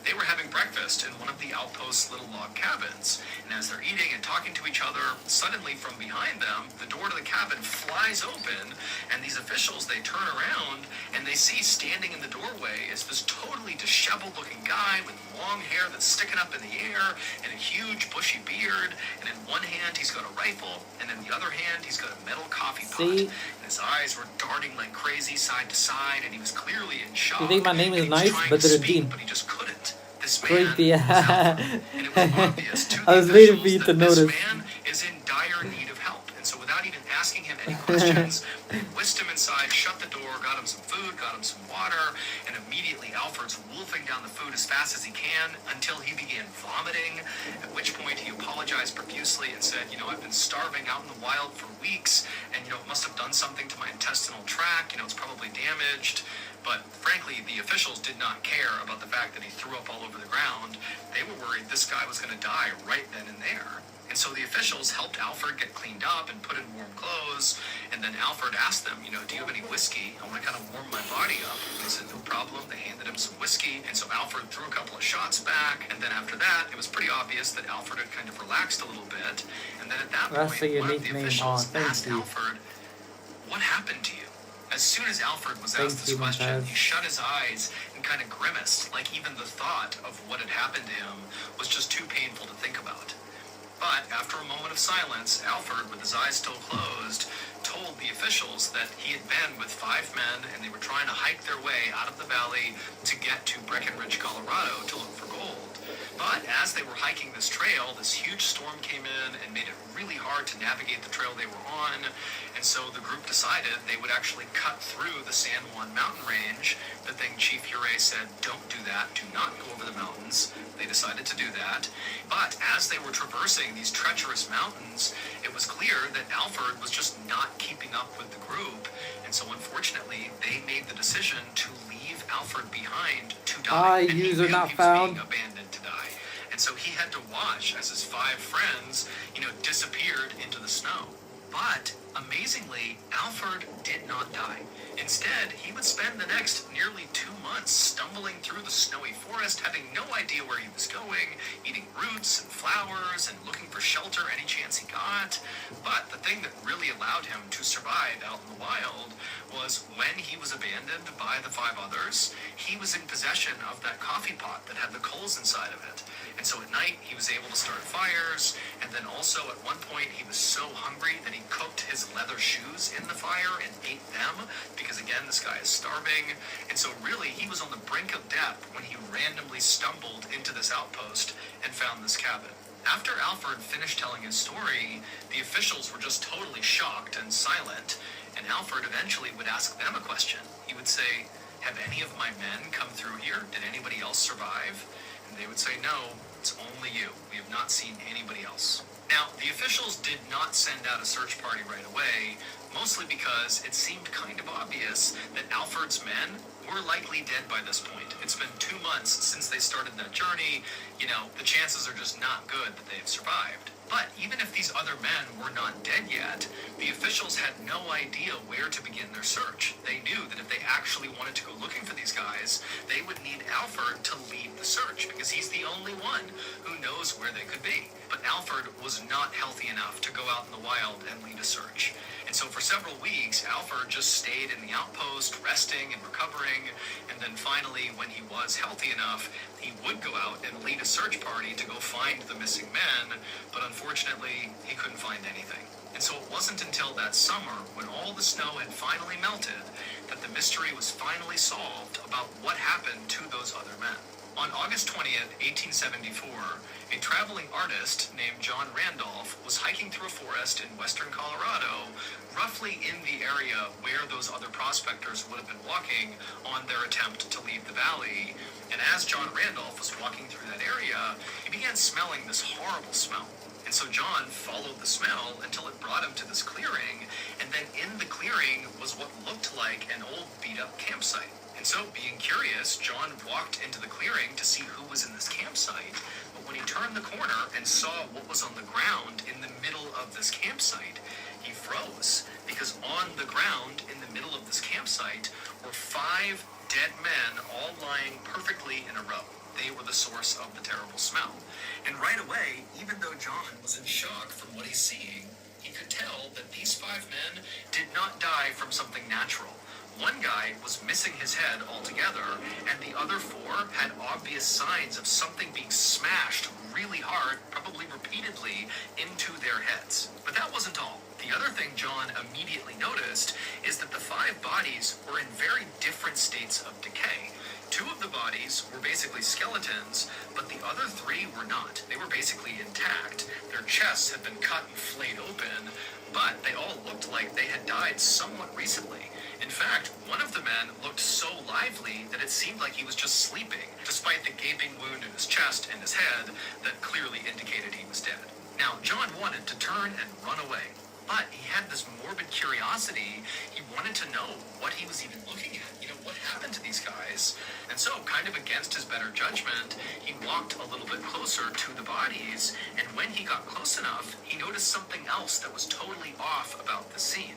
they were having breakfast in one of the outpost's little log cabins. And as they're eating and talking to each other, suddenly from behind them, the door to the cabin flies open, and these officials, they turn around, and they see standing in the doorway is this totally disheveled-looking guy with long hair that's sticking up in the air, and a huge bushy beard, and in one hand he's got a rifle, and in the other hand he's got a metal coffee pot. And his eyes were darting like crazy side to side, and he was clearly in shock. You think my name is And he was nice? trying to speak, Badrudin. but he just couldn't. This man Creepy. was Alfred, and it was obvious to I the was waiting for officials you to that notice. this man is in dire need of help. And so without even asking him any questions, they whisked him inside, shut the door, got him some food, got him some water, and immediately Alfred's wolfing down the food as fast as he can until he began vomiting, at which point he apologized profusely and said, I've been starving out in the wild for weeks, and, it must have done something to my intestinal tract, it's probably damaged. But frankly, the officials did not care about the fact that he threw up all over the ground. They were worried this guy was going to die right then and there. And so the officials helped Alfred get cleaned up and put in warm clothes. And then Alfred asked them, do you have any whiskey? I want to kind of warm my body up. And they said, no problem. They handed him some whiskey. And so Alfred threw a couple of shots back. And then after that, it was pretty obvious that Alfred had kind of relaxed a little bit. And then at that That's a point, one of unique the name. officials Thank asked you. Alfred, what happened to you? As soon as Alfred was Thank asked this you, question, Montez. he shut his eyes and kind of grimaced, like even the thought of what had happened to him was just too painful to think about. But after a moment of silence, Alfred, with his eyes still closed, told the officials that he had been with 5 men and they were trying to hike their way out of the valley to get to Breckenridge, Colorado to look for gold. But as they were hiking this trail, this huge storm came in and made it really hard to navigate the trail they were on. And so the group decided they would actually cut through the San Juan mountain range. The thing Chief Hiiiiii said, don't do that, do not go over the mountains. They decided to do that. But as they were traversing these treacherous mountains, it was clear that Alfred was just not keeping up with the group. And so unfortunately, they made the decision to leave Alfred behind to die. And he user knew not he was found. being abandoned to die. And so he had to watch as his 5 friends, disappeared into the snow. But amazingly, Alfred did not die. Instead, he would spend the next nearly 2 months stumbling through the snowy forest, having no idea where he was going, eating roots and flowers and looking for shelter any chance he got. But the thing that really allowed him to survive out in the wild was when he was abandoned by the 5 others, he was in possession of that coffee pot that had the coals inside of it. And so at night, he was able to start fires, and then also at one point, he was so hungry that he cooked his leather shoes in the fire and ate them, because again, this guy is starving. And so really, he was on the brink of death when he randomly stumbled into this outpost and found this cabin. After Alfred finished telling his story, the officials were just totally shocked and silent, and Alfred eventually would ask them a question. He would say, have any of my men come through here? Did anybody else survive? And they would say, no, it's only you. We have not seen anybody else. Now, the officials did not send out a search party right away, mostly because it seemed kind of obvious that Alfred's men were likely dead by this point. It's been 2 months since they started that journey. The chances are just not good that they've survived. But even if these other men were not dead yet, the officials had no idea where to begin their search. They knew that if they actually wanted to go looking for these guys, they would need Alfred to lead the search, because he's the only one who knows where they could be. But Alfred was not healthy enough to go out in the wild and lead a search. And so for several weeks, Alfred just stayed in the outpost, resting and recovering. And then finally, when he was healthy enough, he would go out and lead a search party to go find the missing men. But unfortunately, he couldn't find anything. And so it wasn't until that summer, when all the snow had finally melted, that the mystery was finally solved about what happened to those other men. On August 20th, 1874, a traveling artist named John Randolph was hiking through a forest in western Colorado, roughly in the area where those other prospectors would have been walking on their attempt to leave the valley. And as John Randolph was walking through that area, he began smelling this horrible smell. And so John followed the smell until it brought him to this clearing, and then in the clearing was what looked like an old beat-up campsite. And so, being curious, John walked into the clearing to see who was in this campsite. But when he turned the corner and saw what was on the ground in the middle of this campsite, he froze, because on the ground in the middle of this campsite were 5 dead men all lying perfectly in a row. They were the source of the terrible smell. And right away, even though John was in shock from what he's seeing, he could tell that these 5 men did not die from something natural. One guy was missing his head altogether, and the other 4 had obvious signs of something being smashed really hard, probably repeatedly, into their heads. But that wasn't all. The other thing John immediately noticed is that the 5 bodies were in very different states of decay. 2 of the bodies were basically skeletons, but the other 3 were not. They were basically intact. Their chests had been cut and flayed open, but they all looked like they had died somewhat recently. In fact, one of the men looked so lively that it seemed like he was just sleeping, despite the gaping wound in his chest and his head that clearly indicated he was dead. Now, John wanted to turn and run away, but he had this morbid curiosity. He wanted to know what he was even looking at. What happened to these guys? And so, kind of against his better judgment, he walked a little bit closer to the bodies, and when he got close enough, he noticed something else that was totally off about the scene.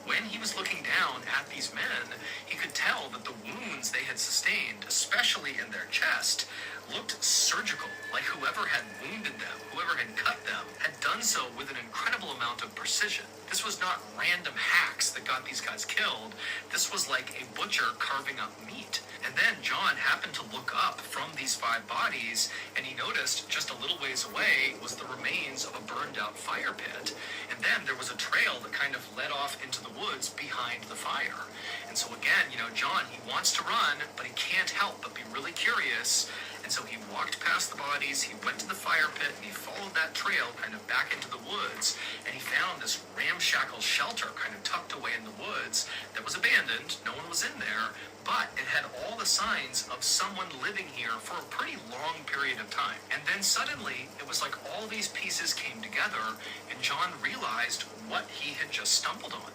When he was looking down at these men, he could tell that the wounds they had sustained, especially in their chest, looked surgical, like whoever had wounded them, whoever had cut them, had done so with an incredible amount of precision. This was not random hacks that got these guys killed. This was like a butcher carving up meat. And then John happened to look up from these 5 bodies, and he noticed just a little ways away was the remains of a burned out fire pit. And then there was a trail that kind of led off into the woods behind the fire. And so again, John, he wants to run, but he can't help but be really curious. And so he walked past the bodies, he went to the fire pit, and he followed that trail kind of back into the woods, and he found this ramshackle shelter kind of tucked away in the woods that was abandoned. No one was in there, but it had all the signs of someone living here for a pretty long period of time. And then suddenly, it was like all these pieces came together, and John realized what he had just stumbled on.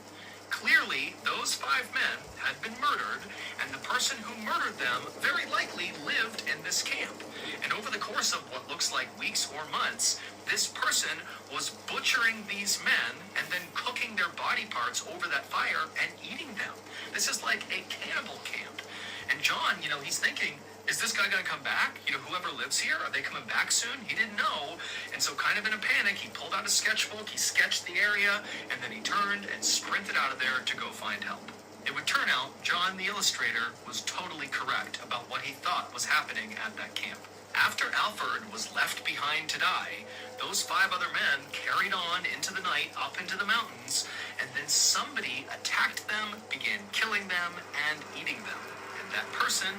Clearly, those 5 men had been murdered, and the person who murdered them very likely lived in this camp. And over the course of what looks like weeks or months, this person was butchering these men and then cooking their body parts over that fire and eating them. This is like a cannibal camp. And John, he's thinking, is this guy going to come back? Whoever lives here, are they coming back soon? He didn't know. And so kind of in a panic, he pulled out a sketchbook, he sketched the area, and then he turned and sprinted out of there to go find help. It would turn out John the illustrator was totally correct about what he thought was happening at that camp. After Alfred was left behind to die, those 5 other men carried on into the night up into the mountains, and then somebody attacked them, began killing them, and eating them. And that person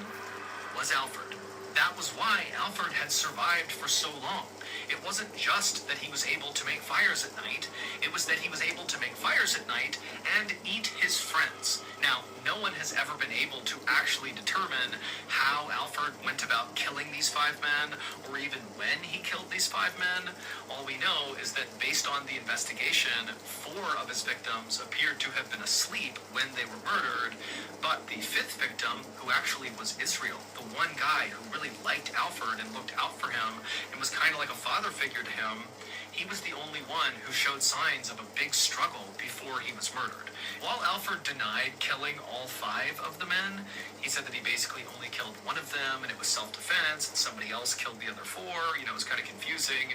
was Alfred. That was why Alfred had survived for so long. It wasn't just that he was able to make fires at night, it was that he was able to make fires at night and eat his friends. Now, no one has ever been able to actually determine how Alfred went about killing these 5 men, or even when he killed these 5 men. All we know is that based on the investigation, 4 of his victims appeared to have been asleep when they were murdered, but the 5th victim, who actually was Israel, the one guy who really liked Alfred and looked out for him and was kind of like a father figure to him, he was the only one who showed signs of a big struggle before he was murdered. While Alfred denied killing all 5 of the men, he said that he basically only killed one of them, and it was self-defense, and somebody else killed the other 4. It was kind of confusing.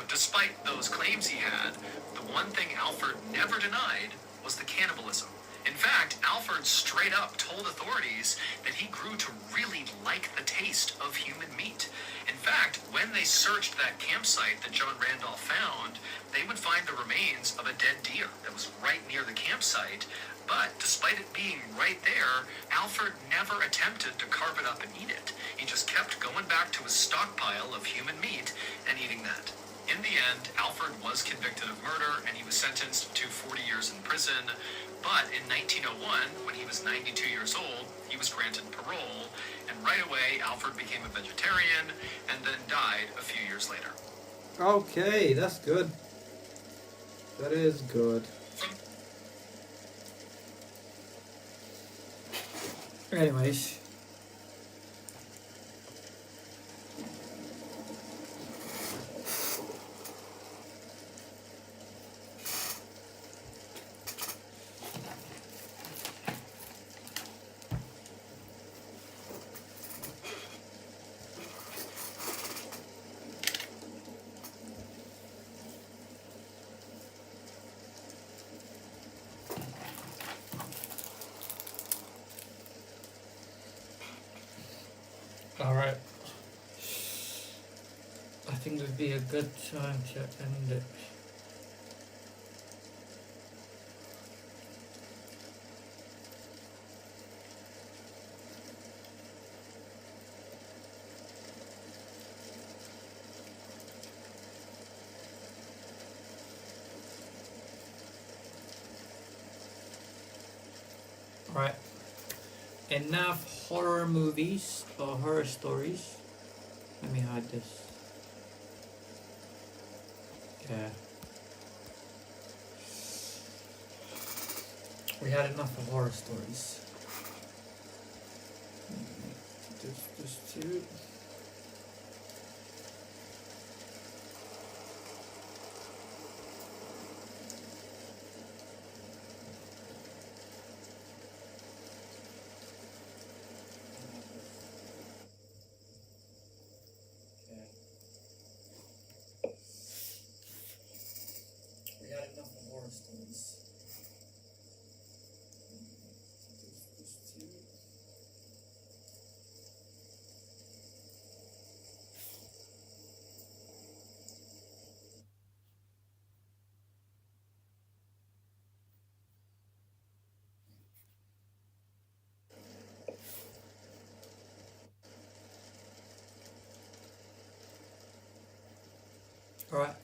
Despite those claims he had, the one thing Alfred never denied was the cannibalism. In fact, Alfred straight up told authorities that he grew to really like the taste of human meat. In fact, when they searched that campsite that John Randolph found, they would find the remains of a dead deer that was right near the campsite. But despite it being right there, Alfred never attempted to carve it up and eat it. He just kept going back to his stockpile of human meat and eating that. In the end, Alfred was convicted of murder, and he was sentenced to 40 years in prison. But in 1901, when he was 92 years old, he was granted parole, and right away, Alfred became a vegetarian, and then died a few years later. Okay, that's good. That is good. Anyways. Alright. I think would be a good time to end it. Right. Enough horror movies or horror stories. Let me hide this. Yeah. We had enough of horror stories. Just two. We had enough of horror stories. Just two. Alright,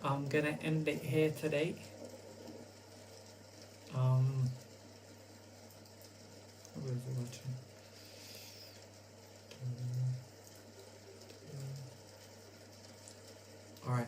I'm gonna end it here today. Who is watching? Alright.